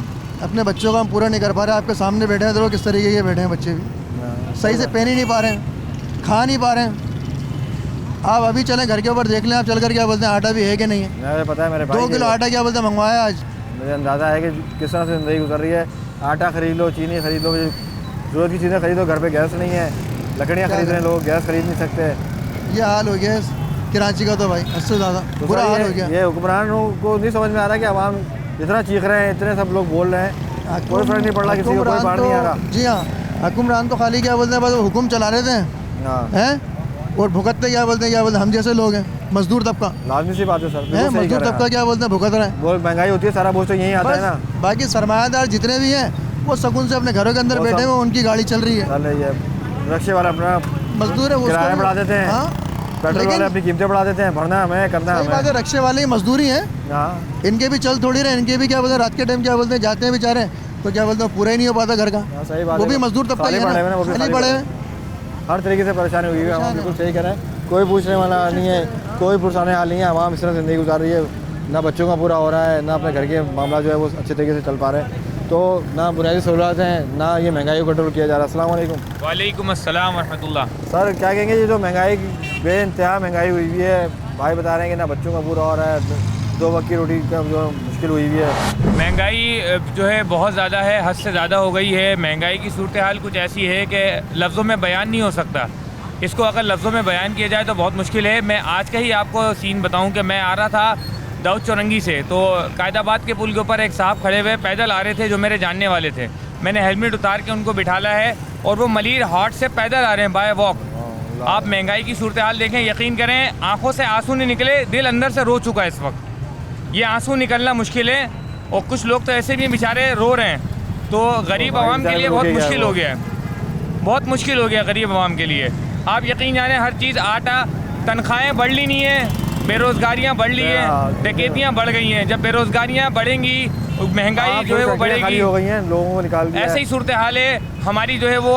अपने बच्चों का हम पूरा नहीं कर पा रहे। आपके सामने बैठे हैं तो किस तरीके के बैठे हैं बच्चे भी, सही से पहन ही नहीं पा रहे हैं, खा नहीं पा रहे हैं। आप अभी चलें घर के ऊपर देख लें, आप चल कर क्या बोलते हैं आटा भी है कि नहीं है। मुझे पता है, मेरे भाई 2 किलो आटा क्या बोलते हैं मंगवाया आज। मुझे अंदाज़ा है कि किस तरह से ज़िंदगी गुजर रही है। आटा खरीद लो, चीनी खरीद लो, ज़रूरत की चीज़ें खरीदो, घर पे गैस नहीं है, लकड़ियाँ खरीद रहे हैं लोग, गैस खरीद नहीं सकते। ये हाल हो गया कराची का तो भाई, इससे ज़्यादा बुरा हाल हो गया। ये हुक्मरानों को नहीं समझ में आ रहा कि आवाम इतना चीख रहे हैं, इतने सब लोग बोल रहे हैं, कोई फर्क नहीं पड़ रहा, किसी को कोई बाढ़ नहीं आ रहा। जी हाँ, हुक्मरान तो खाली क्या बोलते हैं, बस हुक्म चला रहे थे हैं, और भुगतते क्या बोलते हैं, हम जैसे लोग हैं, मजदूर तबका। लाजमी सी बात है सर, मजदूर तबका क्या बोलते हैं, भुगत रहे हैं। वो महंगाई होती है, सारा बोझ तो यहीं आता है ना। बाकी सरमायादार जितने भी हैं वो सुकून से अपने घरों के अंदर बैठे हुए, उनकी गाड़ी चल रही है। रक्शे वाला अपना मजदूर है, किराया बढ़ा देते हैं, पेट्रोल वाले अपनी कीमतें बढ़ा देते हैं, भरना हमें, करना हमें। बात है, रक्शे वाले ही मजदूरी है, इनके भी चल थोड़ी रहे, इनके भी क्या बोलते हैं, रात के टाइम क्या बोलते हैं, जाते हैं बेचारे तो क्या बोलते हैं पूरा ही नहीं हो पाता घर का। सही बात वो भी मजदूर तबका ही है ना, नहीं पड़े हुए, हर तरीके से परेशानी हुई है। बिल्कुल सही कह रहे हैं, कोई पूछने वाला नहीं है, कोई पुरसाने हाल नहीं है। आवाम इस तरह ज़िंदगी गुजार रही है, ना बच्चों का पूरा हो रहा है, ना अपने घर के मामला जो है वो अच्छे तरीके से चल पा रहे हैं, तो ना बुनियादी सहूलत हैं, ना ये महंगाई को कंट्रोल किया जा रहा है। अस्सलाम वालेकुम। वालेकुम अस्सलाम वरहमतुल्लाह। सर क्या कहेंगे, ये जो महंगाई बेइंतहा महंगाई हुई हुई है, भाई बता रहे हैं कि ना बच्चों का पूरा हो रहा है, 2 वक्त की रोटी का जो मुश्किल हुई हुई है। महंगाई जो है बहुत ज़्यादा है, हद से ज़्यादा हो गई है। महंगाई की सूरत हाल कुछ ऐसी है कि लफ्ज़ों में बयान नहीं हो सकता। इसको अगर लफ्ज़ों में बयान किया जाए तो बहुत मुश्किल है। मैं आज का ही आपको सीन बताऊं कि मैं आ रहा था दाऊद चौरंगी से, तो कायदाबाद के पुल के ऊपर एक साहब खड़े हुए पैदल आ रहे थे जो मेरे जानने वाले थे। मैंने हेलमेट उतार के उनको बिठाला है और वो मलीर हाट से पैदल आ रहे हैं बाय वॉक। आप महंगाई की सूरत हाल देखें, यकीन करें आंखों से आंसू नहीं निकले, दिल अंदर से रो चुका है इस वक्त। ये आंसू निकलना मुश्किल है और कुछ लोग तो ऐसे भी बेचारे रो रहे हैं। तो गरीब आवाम के लिए बहुत मुश्किल हो गया है, बहुत मुश्किल हो गया गरीब आवाम के लिए। आप यकीन जाने हर चीज़, आटा, तनख्वाहें बढ़ ली नहीं है, बेरोज़गारियाँ बढ़ ली हैं, डकैतियाँ बढ़ गई हैं। जब बेरोज़गारियाँ बढ़ेंगी, महंगाई जो है वो बढ़ेगी, हो गई हैं, लोगों को निकाल दिया। ऐसे ही सूरत हाल है। हमारी जो है वो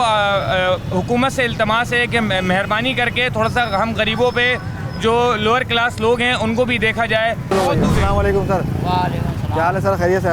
हुकूमत से इल्तमास है कि मेहरबानी करके थोड़ा सा हम गरीबों पे, जो लोअर क्लास लोग हैं, उनको भी देखा जाए। अस्सलाम वालेकुम सर। क्या हाल है सर, खैरियत से?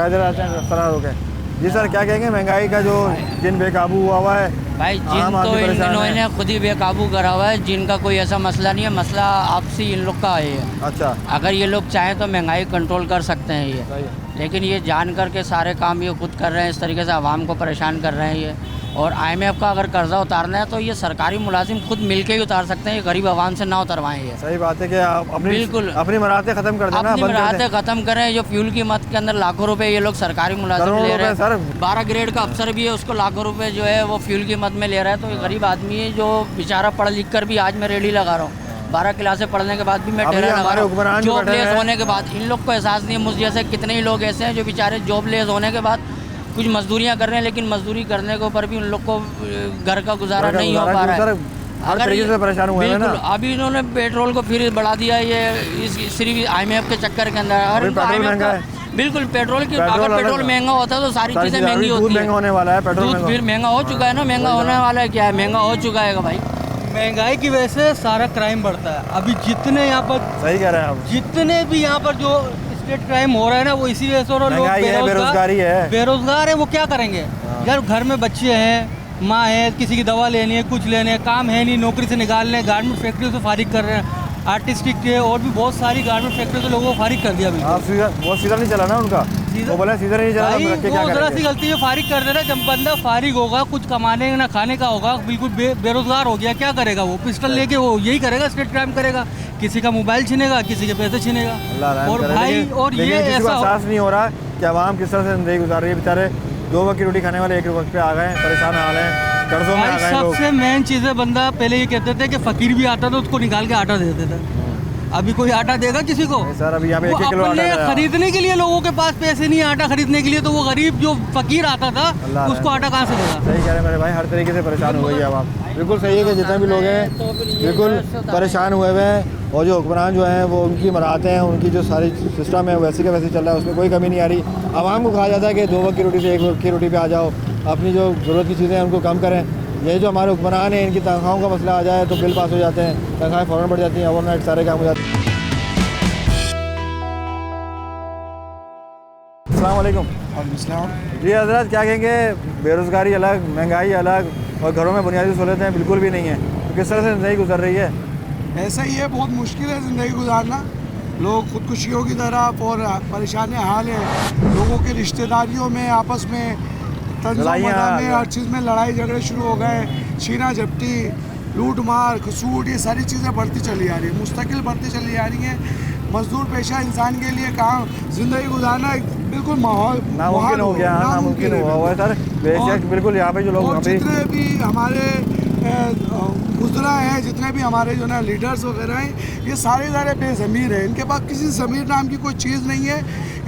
हो गए जी सर, क्या कहेंगे महंगाई का जो जिन बेकाबू हुआ है? भाई जिन तो इन दिनों ने खुद ही बेकाबू करा हुआ है, जिनका कोई ऐसा मसला नहीं है, मसला आपसी इन लोग का है। अच्छा, अगर ये लोग चाहें तो महंगाई कंट्रोल कर सकते हैं ये, लेकिन ये जान करके सारे काम ये खुद कर रहे हैं, इस तरीके से आवाम को परेशान कर रहे हैं ये। और IMF का अगर कर्जा उतारना है तो ये सरकारी मुलाजिम खुद मिलके ही उतार सकते हैं, ये गरीब आवाम से ना उतरवाएं ये। सही बात है कि आप बिल्कुल अपनी मराहतें ख़त्म कर देना, अपनी मराहतें ख़त्म करें। जो फ्यूल की मत के अंदर लाखों रुपए ये लोग सरकारी मुलाजिम ले रहे हैं, 12 ग्रेड का अफसर भी है, उसको लाखों रुपए जो है वो फ्यूल की मत में ले रहा है। तो ये गरीब आदमी है जो बेचारा पढ़ लिख कर भी, आज मैं रेडी लगा रहा हूँ, 12 क्लासें पढ़ने के बाद भी मैं ठेला लगा रहा हूँ, जॉबलेस होने के बाद। इन लोग को एहसास नहीं है, मुझ जैसे कितने ही लोग ऐसे हैं जो बेचारे जॉबलेस होने के बाद कुछ मजदूरियां कर रहे हैं, लेकिन मजदूरी करने के ऊपर भी उन लोग को घर का गुजारा नहीं हो पा रहा है। हर तरीके से परेशान हुए हैं ना। अभी इन्होंने पेट्रोल को फिर बढ़ा दिया, ये सिर्फ IMF के चक्कर के अंदर। बिल्कुल पेट्रोल की, अगर पेट्रोल महंगा होता है तो सारी चीज़ें महंगी होती है। होने वाला है पेट्रोल, दूध फिर महंगा हो चुका है ना, महंगा होने वाला है, क्या है महंगा हो चुका है भाई। महंगाई की वजह से सारा क्राइम बढ़ता है। अभी जितने यहाँ पर, सही कह रहे हैं आप, जितने भी यहाँ पर जो स्टेट क्राइम हो रहा है ना, वो इसी वजह से हो रहा है। लोग बेरोजगार है, वो क्या करेंगे यार? घर में बच्चे हैं, माँ है, किसी की दवा लेनी है, कुछ लेने है, काम है नहीं, नौकरी से निकाल रहे हैं, गारमेंट फैक्ट्री से फारिग कर रहे हैं, आर्टिस्टिक के और भी बहुत सारी गारमेंट फैक्ट्री से लोगों को फारिग कर दिया। वो सीधा नहीं चला ना उनका, वो बोला सीधा नहीं चला, वो जरा सी गलती है फारिग कर दे रहा है। जब बंदा फारिग होगा, कुछ कमाने ना खाने का होगा, बिल्कुल बेरोजगार हो गया, क्या करेगा? वो पिस्टल लेके वो यही करेगा, स्टेट क्राइम करेगा, किसी का मोबाइल छीनेगा, किसी के पैसे छीनेगा। और भाई, और ये ऐसा एहसास नहीं हो रहा कि आवाम किस तरह से जिंदगी गुजार रही है। बेचारे 2 वक्त की रोटी खाने वाले 1 वक्त पे आ गए, परेशान हाल है, कर्जों में आ गए लोग। सबसे मेन चीज़ है, बंदा पहले ये कहते थे कि फकीर भी आता था उसको निकाल के आटा दे देते थे। अभी कोई आटा देगा किसी को? सर अभी यहाँ पे 1 किलो आटा खरीदने के लिए लोगों के पास पैसे नहीं है आटा खरीदने के लिए, तो वो गरीब जो फकीर आता था उसको आटा कहाँ से देगा? सही कह रहे हैं मेरे भाई, हर तरीके से परेशान हो गई है आवाम। बिल्कुल सही है कि जितने भी लोग हैं बिल्कुल परेशान हुए हुए हैं, और जो हुक्मरान जो हैं वो उनकी मराहतें हैं, उनकी जो सारी सिस्टम है वैसे का वैसे चल रहा है, उसमें कोई कमी नहीं आ रही। आवाम को कहा जाता है कि 2 वक्त की रोटी से 1 वक्त की रोटी पे आ जाओ, अपनी जो ज़रूरत की चीज़ें हैं उनको कम करें। ये जो हमारे हुक्मरान हैं, इनकी तनख्वाहों का मसला आ जाए तो बिल पास हो जाते हैं, तनख्वाहें फ़ौरन बढ़ जाती हैं, ओवरनाइट सारे काम हो जाते हैं। अस्सलाम वालेकुम। जी हज़रत, क्या कहेंगे, बेरोज़गारी अलग, महंगाई अलग, और घरों में बुनियादी सहूलतें बिल्कुल भी नहीं है, तो किस तरह से ज़िंदगी गुजर रही है? ऐसा ही है, बहुत मुश्किल है ज़िंदगी गुजारना। लोग खुदकुशियों की तरफ और परेशान हाल है, लोगों के रिश्तेदारियों में आपस में में हर चीज़ में लड़ाई झगड़े शुरू हो गए, छीना झपटी, लूट मार, घसूट, ये सारी चीज़ें बढ़ती चली आ रही है, मुस्तकिल बढ़ती चली आ रही हैं। मजदूर पेशा इंसान के लिए काम ज़िंदगी गुजारना बिल्कुल माहौल नामुमकिन हो गया, नामुमकिन हुआ है सर, बेशक बिल्कुल। यहाँ पे जो लोग जितने भी हमारे गुजरा हैं, जितने भी हमारे जो ना लीडर्स वगैरह हैं, ये सारे बेज़मीर हैं, इनके पास किसी ज़मीर नाम की कोई चीज़ नहीं है।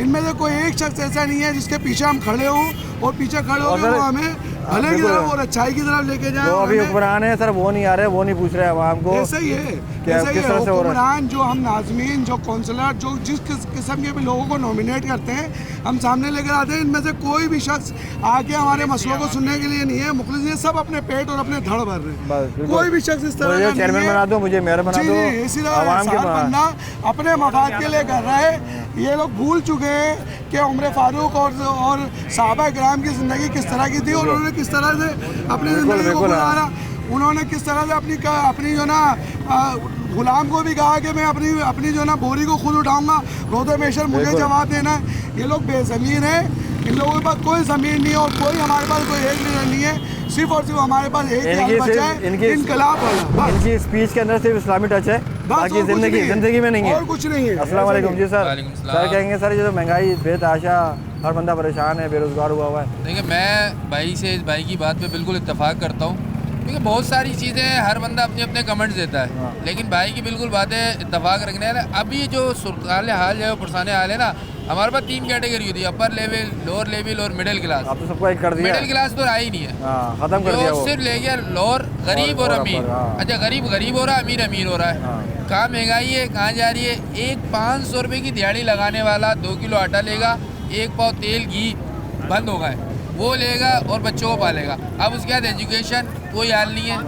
इनमें से कोई एक शख्स ऐसा नहीं है जिसके पीछे हम खड़े हों और पीछे खड़े होकर वो हमें भले की तरफ और अच्छाई की तरफ लेके जाए। जो अभी हुक्मरान है सर वो नहीं आ रहे, वो नहीं पूछ रहे आवाम को। ऐसा ही है, किस तरह से हो रहा है। हुक्मरान जो हम नाज़मीन, जो काउंसलर, जो जिस किस्म के भी लोगों को नॉमिनेट करते हैं, हम सामने लेकर आते हैं, इनमें से कोई भी शख्स आके हमारे मसलों को सुनने के लिए नहीं है। मुखलिस ये सब अपने पेट और अपने धड़ भर रहे हैं। कोई भी शख्स इस तरह का चेयरमैन बना दो, मुझे मेयर बना दो। इसी तरह बंदा अपने मफाद के लिए कर रहा है। ये लोग भूल चुके हैं कि उमर फारूक और सहाबा किराम की ज़िंदगी किस तरह की थी और उन्होंने किस तरह से अपनी ज़िंदगी को गुजारा। उन्होंने किस तरह से अपनी जो ना गुलाम को भी कहा कि मैं अपनी जो ना बोरी को खुद उठाऊंगा, रोज़े मेशर मुझे जवाब देना है। ये लोग बेज़मीन हैं, इन लोगों के पास कोई ज़मीन नहीं है और कोई हमारे पास कोई एक लीडर नहीं है। सिर्फ और सिर्फ हमारे पास एक ही बचा है, इनकलाब वाला। इनकी स्पीच के अंदर सिर्फ इस्लामी टच है, बाकी जिंदगी में नहीं है। और कुछ नहीं है। अस्सलाम वालेकुम जी सर। सर कहेंगे सर ये जो महंगाई बेतहाशा, हर बंदा परेशान है, बेरोजगार हुआ हुआ है। देखिए मैं भाई से, इस भाई की बात पे बिल्कुल इत्तेफाक करता हूँ, क्योंकि बहुत सारी चीज़ें हर बंदा अपने अपने कमेंट्स देता है, लेकिन भाई की बिल्कुल बातें इत्तेफाक रखने वाले। अभी जो सूरत हाल है, पुरसाने हाल है ना, हमारे पास 3 कैटेगरी होती है, अपर लेवल, लोअर लेवल और मिडिल क्लास। अब तो सबको एक कर दिया। मिडिल क्लास तो आई नहीं है, खत्म कर दिया वो। सिर्फ ले गया लोअर, गरीब और अमीर। अच्छा गरीब हो रहा है, अमीर हो रहा है। कहाँ महंगाई है, कहाँ जा रही है। एक 500 रुपये की दिहाड़ी लगाने वाला 2 किलो आटा लेगा, 1 पाव तेल घी बंद होगा, वो लेगा और बच्चों को पालेगा। अब उसके बाद एजुकेशन कोई हाल नहीं है।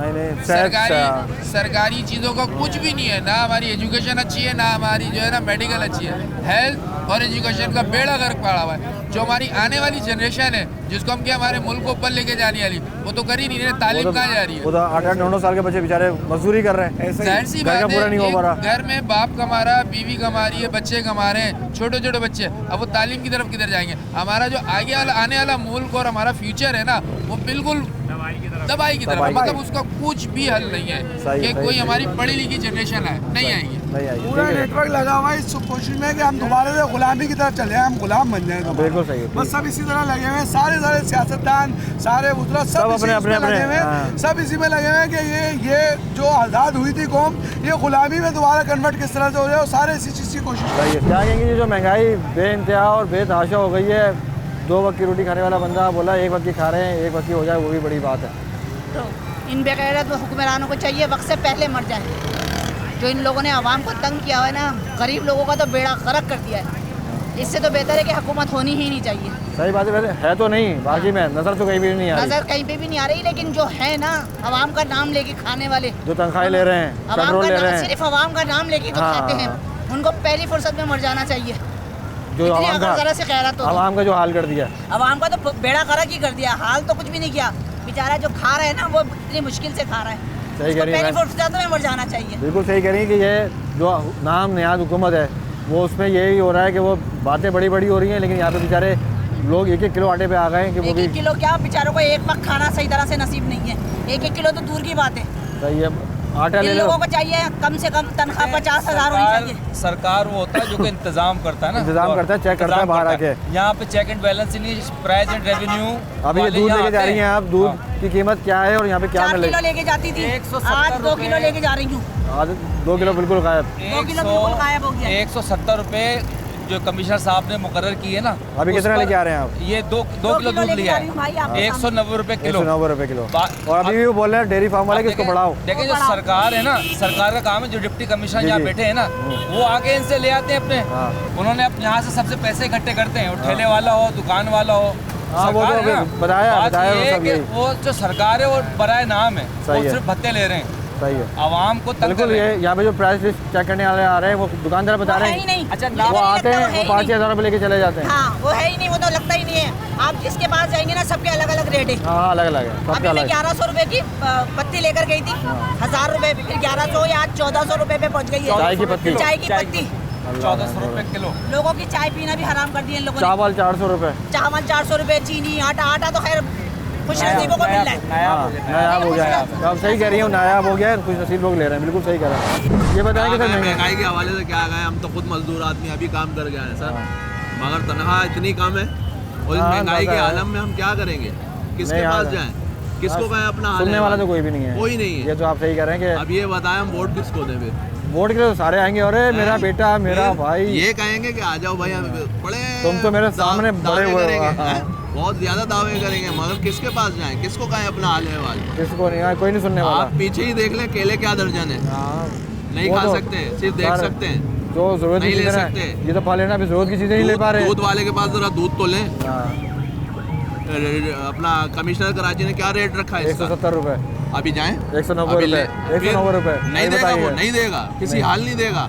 सरकारी चीज़ों का कुछ भी नहीं है, ना हमारी एजुकेशन अच्छी है, ना हमारी जो है ना मेडिकल अच्छी है। हेल्थ और एजुकेशन का बेड़ा गर्क पड़ा हुआ है। जो हमारी आने वाली जनरेशन है, जिसको हम क्या हमारे मुल्क को ऊपर लेके जाने वाली, वो तो कर ही नहीं रहे। तालीम कहाँ जा रही है? वो तो 8-9 साल के बच्चे बेचारे मजदूरी कर रहे हैं। जाहिर सी बात है, घर में बाप कमा रहा, बीवी कमा रही है, बच्चे कमा रहे हैं, छोटे छोटे बच्चे। अब वो तालीम की तरफ किधर जाएंगे? हमारा जो आगे वाला आने वाला मुल्क और हमारा फ्यूचर है ना, वो बिल्कुल दवाई की तरफ, मतलब उसका कुछ भी हल नहीं है कि कोई हमारी पढ़ी लिखी जनरेशन है, नहीं आएगी। पूरा नेटवर्क लगा हुआ है इस कोशिश में कि हम दोबारा से गुलामी की तरफ चले, हम गुलाम बन जाए। बिल्कुल सही है। बस सब इसी तरह लगे हुए हैं, सारे सियासतदान, सारे उतरा सब अपने लगे हुए हैं, सब इसी में लगे हुए हैं कि ये जो आज़ाद हुई थी कौम, ये गुलामी में दोबारा कन्वर्ट किस तरह से हो जाए, सारे इसी चीज़ की कोशिश कर रहे हैं। क्या कहेंगे जो महंगाई बेइंतहा और बेतहाशा हो गई है, 2 वक्त की रोटी खाने वाला बंदा बोला 1 वक्त की खा रहे हैं, 1 वक्त की हो जाए वो भी बड़ी बात है। तो इन बेगैरत हुक्मरानों को चाहिए वक्त से पहले मर जाए। जो इन लोगों ने आवाम को तंग किया है ना, गरीब लोगों का तो बेड़ा गर्क कर दिया है। इससे तो बेहतर है कि हुकूमत होनी ही नहीं चाहिए। सही बात है, वैसे है तो नहीं, बाकी में नजर तो कहीं भी नहीं आ रही। नजर कहीं पे भी नहीं आ रही, लेकिन जो है ना आवाम का नाम लेके खाने वाले, जो तनख्वाह ले रहे हैं, पेट्रोल ले रहे हैं, सिर्फ आवाम का नाम लेके जो खाते हैं, उनको पहली फुर्सत में मर जाना चाहिए। जो आवाम का जो हाल कर दिया, आवाम का तो बेड़ा गर्क ही कर दिया, हाल तो कुछ भी नहीं किया। बेचारा जो खा रहा है ना, वो इतनी मुश्किल से खा रहा है। सही कह रही है, में मर जाना चाहिए। बिल्कुल सही कह रही है कि ये जो नाम नियाद हुकूमत है, वो उसमें यही हो रहा है कि वो बातें बड़ी बड़ी हो रही हैं, लेकिन यहाँ पे बेचारे लोग 1-1 किलो आटे पे आ गए कि वो भी 1 किलो क्या, बेचारों को एक वक्त खाना सही तरह से नसीब नहीं है। 1-1 किलो तो दूर की बात है। सही है, आटा ले लो। लोगों को चाहिए कम से कम तनख्वाह 50,000 होनी चाहिए। सरकार वो होता है जो कि इंतजाम करता है ना, इंतजाम करता है, चेक करता है बाहर आके। यहाँ पे चेक एंड बैलेंस नहीं, प्राइस एंड रेवेन्यू। अभी ये दूध लेके जा रही हैं आप, दूध की कीमत क्या है और यहाँ पे क्या मिलेगी? 4 किलो लेके जाती थी, आज 2 किलो लेके जा रही हूँ। आज 2 किलो बिल्कुल गायब। 2 किलो बिल्कुल गायब हो गया। 170 रुपए जो कमिश्नर साहब ने मुकर्रर किए ना, अभी कितना लेके आ रहे हैं आप? ये 2 किलो दूध लिया है, 190 रुपए किलो। 190 रुपए किलो। और अभी भी वो बोल रहे हैं डेयरी फार्म वाले कि इसको बढ़ाओ। देखिए जो सरकार है ना, सरकार का काम है, जो डिप्टी कमिश्नर यहाँ बैठे हैं ना, वो आके इनसे ले आते हैं अपने। उन्होंने यहाँ से सबसे पैसे इकट्ठे करते हैं, ठेले वाला हो, दुकान वाला हो। वो तो बताया वो जो सरकार है वो बराए नाम है, वो सिर्फ भत्ते ले रहे हैं। सही है, आवाम को बिल्कुल। ये यहाँ पे जो प्राइस लिस्ट चेक करने वाले आ रहे हैं, वो दुकानदार बता रहे हैं। अच्छा, वो आते हैं, वो 5-6 हज़ार रुपये लेके चले जाते हैं। हाँ, वो है ही नहीं, वो तो लगता ही नहीं है। आप जिसके पास जाएंगे ना, सबके अलग अलग रेट है। हाँ, अलग अलग है, अभी मैं 1100 रुपए की पत्ती लेकर गई थी, 1000 रुपए, फिर 1100 या 1400 रुपए पे पहुँच गई है चाय की पत्ती। 1400 रुपए किलो। लोगों की चाय पीना भी हराम कर दिए इन लोगों ने। चावल 400 रुपए, चावल 400 रुपए, चीनी, आटा तो खैर खुश नसीबों को मिल रहा है। नायाब हो गया है। आप सही कह रही हो, नायाब हो गया है, कुछ नसीब लोग ले रहे हैं। बिल्कुल सही कह रहे हैं। ये बताएं कि सर महंगाई के हवाले से क्या गए, हम तो खुद मजदूर आदमी अभी काम कर गए हैं सर, मगर तनख्वाह इतनी कम है और इस महंगाई के आलम में हम क्या करेंगे? किसके पास जाएं, किसको कहें अपना हाल? सुनने वाला तो कोई भी नहीं है, कोई नहीं है। ये तो आप सही कह रहे हैं कि अब ये बताएं हम वोट किसको दें? वोट के लिए तो सारे आएंगे, अरे मेरा बेटा, मेरा भाई, ये कहेंगे कि आ जाओ भाई, बड़े तुम तो मेरे सामने बड़े हुए हो, बहुत ज्यादा दावे करेंगे, मगर किसके पास जाएं, किसको कहें अपना हाल है वाल, किसको नहीं, कोई नहीं सुनने वाला। आप पीछे ही देख लें, केले क्या दर्जन है, नहीं खा सकते, सिर्फ देख सकते हैं, जो जरूरत नहीं की ले चीजें सकते। ये तो पा लेना, अभी जरूरत की चीजें नहीं ले पा रहे। दूध वाले के पास जरा दूध तो लें। अपना कमिश्नर कराची ने क्या रेट रखा है इसका? 170 रुपए। अभी जाएं 190 रुपए, 190 रुपए नहीं देगा, वो नहीं देगा, किसी हाल नहीं देगा।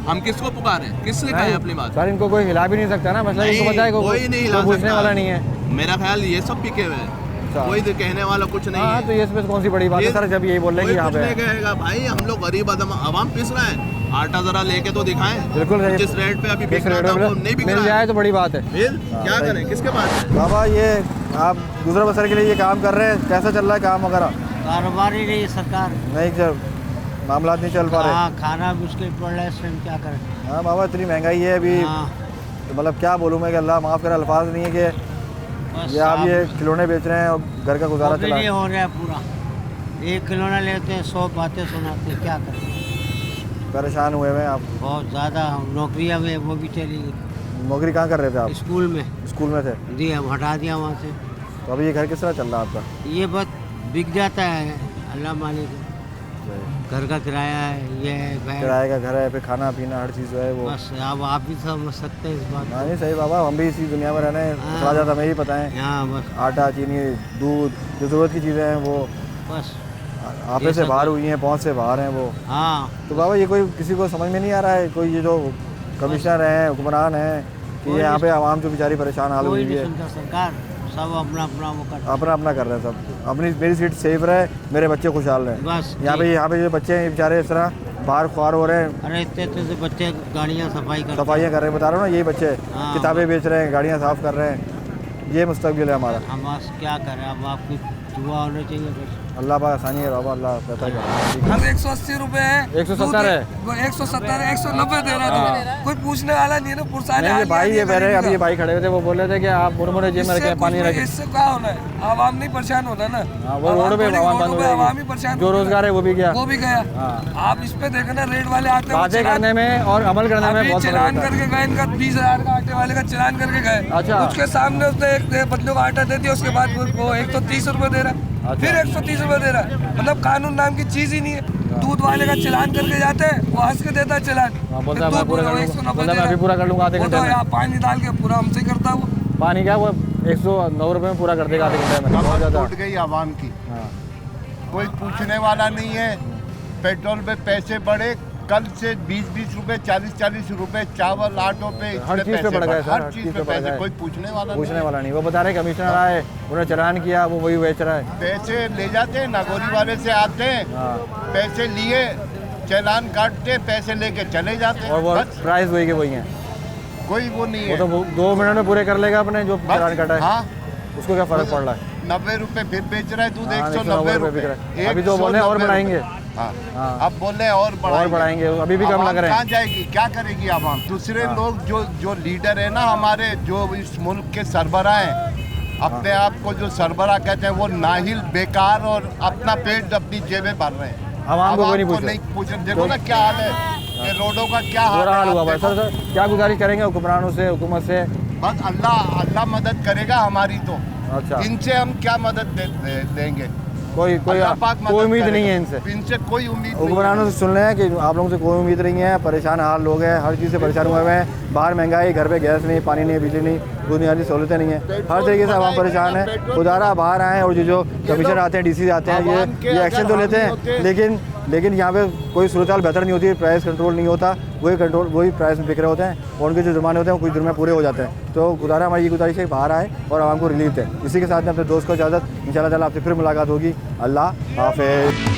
हम किसको पुकारें, किससे कहें अपनी बात? सर इनको कोई हिला भी नहीं सकता ना, मतलब इनको पता है कोई नहीं हिला पूछने वाला नहीं है। मेरा ख्याल ये सब पिके हुए हैं, कोई कहने वाला कुछ नहीं है। तो ये इसमें कौन सी बड़ी बात है सर, जब यही बोल रहे हैं कि यहाँ पे नहीं कहेगा भाई, हम लोग गरीब आवाम पिस रहे हैं, आटा जरा लेके तो दिखाएं। बिल्कुल, जिस रेट पे अभी बिक रहा था वो नहीं बिक रहा मिल जाए तो बड़ी बात है। फिर क्या करें, किसके पास है? बाबा ये आप गुजर बसर के लिए ये काम कर रहे हैं, कैसा चल रहा है काम वगैरह? कारोबार ही नहीं, सरकार नहीं, जब मामला नहीं चल पा रहे, खाना मुश्किल पड़ रहा है, इस टाइम क्या करें? हाँ बाबा, इतनी महंगाई है अभी, तो मतलब क्या बोलूँ मैं कि अल्लाह माफ़ करे, अल्फाज नहीं है कि ये आप ये खिलौने बेच रहे हैं और घर का गुजारा चला नहीं हो रहा है पूरा। एक खिलौना लेते हैं, 100 बातें सुनाते हैं, क्या करें? परेशान हुए हैं आप बहुत ज़्यादा। नौकरियाँ में वो भी चली गई। नौकरी कहाँ कर रहे थे आप? स्कूल में। स्कूल में थे जी, हम हटा दिया वहाँ से। तो अभी ये घर किस तरह चल रहा है आपका? ये बस बिक जाता है, अल्लाह मालिक। घर का किराया है, ये है, किराए का घर है, फिर खाना पीना हर चीज़ जो है वो। बस अब आप भी समझ सकते हैं इस बात। हाँ नहीं सही बाबा, हम भी इसी दुनिया में रहने थोड़ा ज़्यादा हमें ही पता है। हाँ बस आटा, चीनी, दूध, जो ज़रूरत की चीज़ें हैं वो बस आपे से बाहर हुई हैं, पहुँच से बाहर हैं वो। हाँ तो बाबा ये कोई किसी को समझ में नहीं आ रहा है, कोई ये जो कमिश्नर हैं, हुक्मरान हैं, कि यहाँ पे आवाम जो बेचारी परेशान हाल हुई है। सरकार सब अपना अपना वो कर अपना अपना कर रहे हैं सब, अपनी मेरी सीट सेफ रहे, मेरे बच्चे खुशहाल रहे। बस यहाँ पे जो बच्चे हैं बेचारे इस तरह बाहर ख्वार हो रहे हैं। अरे इतने से बच्चे गाड़ियाँ सफाइयाँ कर रहे हैं, बता रहा हूँ ना, यही बच्चे किताबें बेच रहे हैं, गाड़ियाँ साफ कर रहे हैं, ये मुस्तकबिल है हमारा। हम बस क्या करें, अब आपकी दुआ होनी चाहिए बस। अल्लाह पाक आसानी है बाबा, अल्लाह पता है। हम 180 रुपए है, 170 है, 170 है, 190 दे रहा था, कोई पूछने वाला नहीं है ना, पुरसाने भाई ये बह रहे, अभी ये भाई खड़े हुए थे, वो बोल रहे थे कि आप मुरमुरे जेब में रखे, पानी रखे। इससे क्या होना है, आवाम नहीं परेशान होता ना, वो रोड पे आवाम ही परेशान, जो रोजगार है वो भी गया, आप इस पे देखना, रेट वाले आते हैं बातें करने में और अमल करने में बहुत चलान करके गए, इनका 20,000 का आटे वाले का चलान करके गए। अच्छा, उसके सामने उसने एक बंदे को आटा दे दिया, उसके बाद वो 130 रुपए दे रहा है, फिर 130 रुपए दे रहा है, मतलब कानून नाम की चीज ही नहीं है। दूध वाले का चलान करके जाते हैं, वो हंस के देता है चलान, बोलता मैं पूरा कर लूंगा आधे घंटे में, पानी डाल के पूरा हमसे करता है वो। पानी क्या वो 109 रुपए में पूरा कर देगा आधे घंटे में। बहुत ज्यादा टूट गई आवाम की, कोई पूछने वाला नहीं है। पेट्रोल पे पैसे बढ़े, कल से 20-20 रुपए, 40-40 रुपए, चावल आटो पे, हर चीज़ पे बढ़ गए, हर चीज़ पे पैसे, कोई पूछने वाला नहीं। वो बता रहे कमिश्नर आए, उन्होंने चलान किया, वो वही बेच रहा है। पैसे ले जाते हैं, नागौरी वाले से आते हैं, पैसे लिए, चलान काटते, पैसे लेके चले जाते हैं, और वो प्राइस वही के वही है, कोई वो नहीं है। वो तो 2 मिनट में पूरे कर लेगा अपने जो चलान काटा है, उसको क्या फर्क पड़ रहा है? 90 रुपए फिर बेच रहा है दूध, 190 रुपए। अभी तो बोले और बढ़ाएंगे, अब बोल रहे और बढ़ाएंगे, अभी भी कम लग रहे हैं। कहाँ जाएगी, क्या करेगी आवाम? दूसरे लोग जो लीडर है ना हमारे, जो इस मुल्क के सरबराह हैं, अपने आप को जो सरबराह कहते हैं, वो नाहिल, बेकार और अपना पेट अपनी जेबें भर रहे हैं, आवाम को नहीं पूछ रहे। देखो ना क्या हाल है, ये रोडों का क्या हाल हुआ है। सर क्या गुजारिश करेंगे हुक्मरानों से, हुकूमत से? बस अल्लाह मदद करेगा हमारी, तो अच्छा इनसे हम क्या मदद देंगे? कोई उम्मीद नहीं है इनसे कोई उम्मीद। हुक्मरानों से सुन रहे हैं कि आप लोगों से कोई उम्मीद नहीं है, परेशान हाल लोग हैं, हर चीज़ से परेशान हुए हैं, बाहर महंगाई, घर पे गैस नहीं, पानी नहीं, बिजली नहीं, बुनियादी सहूलतें नहीं है, हर तरीके से आवाम परेशान है। खुदारा बाहर आए और जो कमिश्नर आते हैं, DC आते हैं, ये एक्शन तो लेते हैं, लेकिन यहाँ पे कोई सूरत हाल बेहतर नहीं होती, प्राइस कंट्रोल नहीं होता, वही प्राइस में बिक रहे होते हैं, और उनके जो जुर्माने होते हैं वो कुछ जुर्माने पूरे हो जाते हैं। तो खुदारा हमारी ये गुजारिश है बाहर आए और आवाम को रिलीफ दें। इसी के साथ में अपने दोस्त को इजाज़त, इंशाअल्लाह ताला आपसे फिर मुलाकात होगी। अल्लाह हाफ़िज़।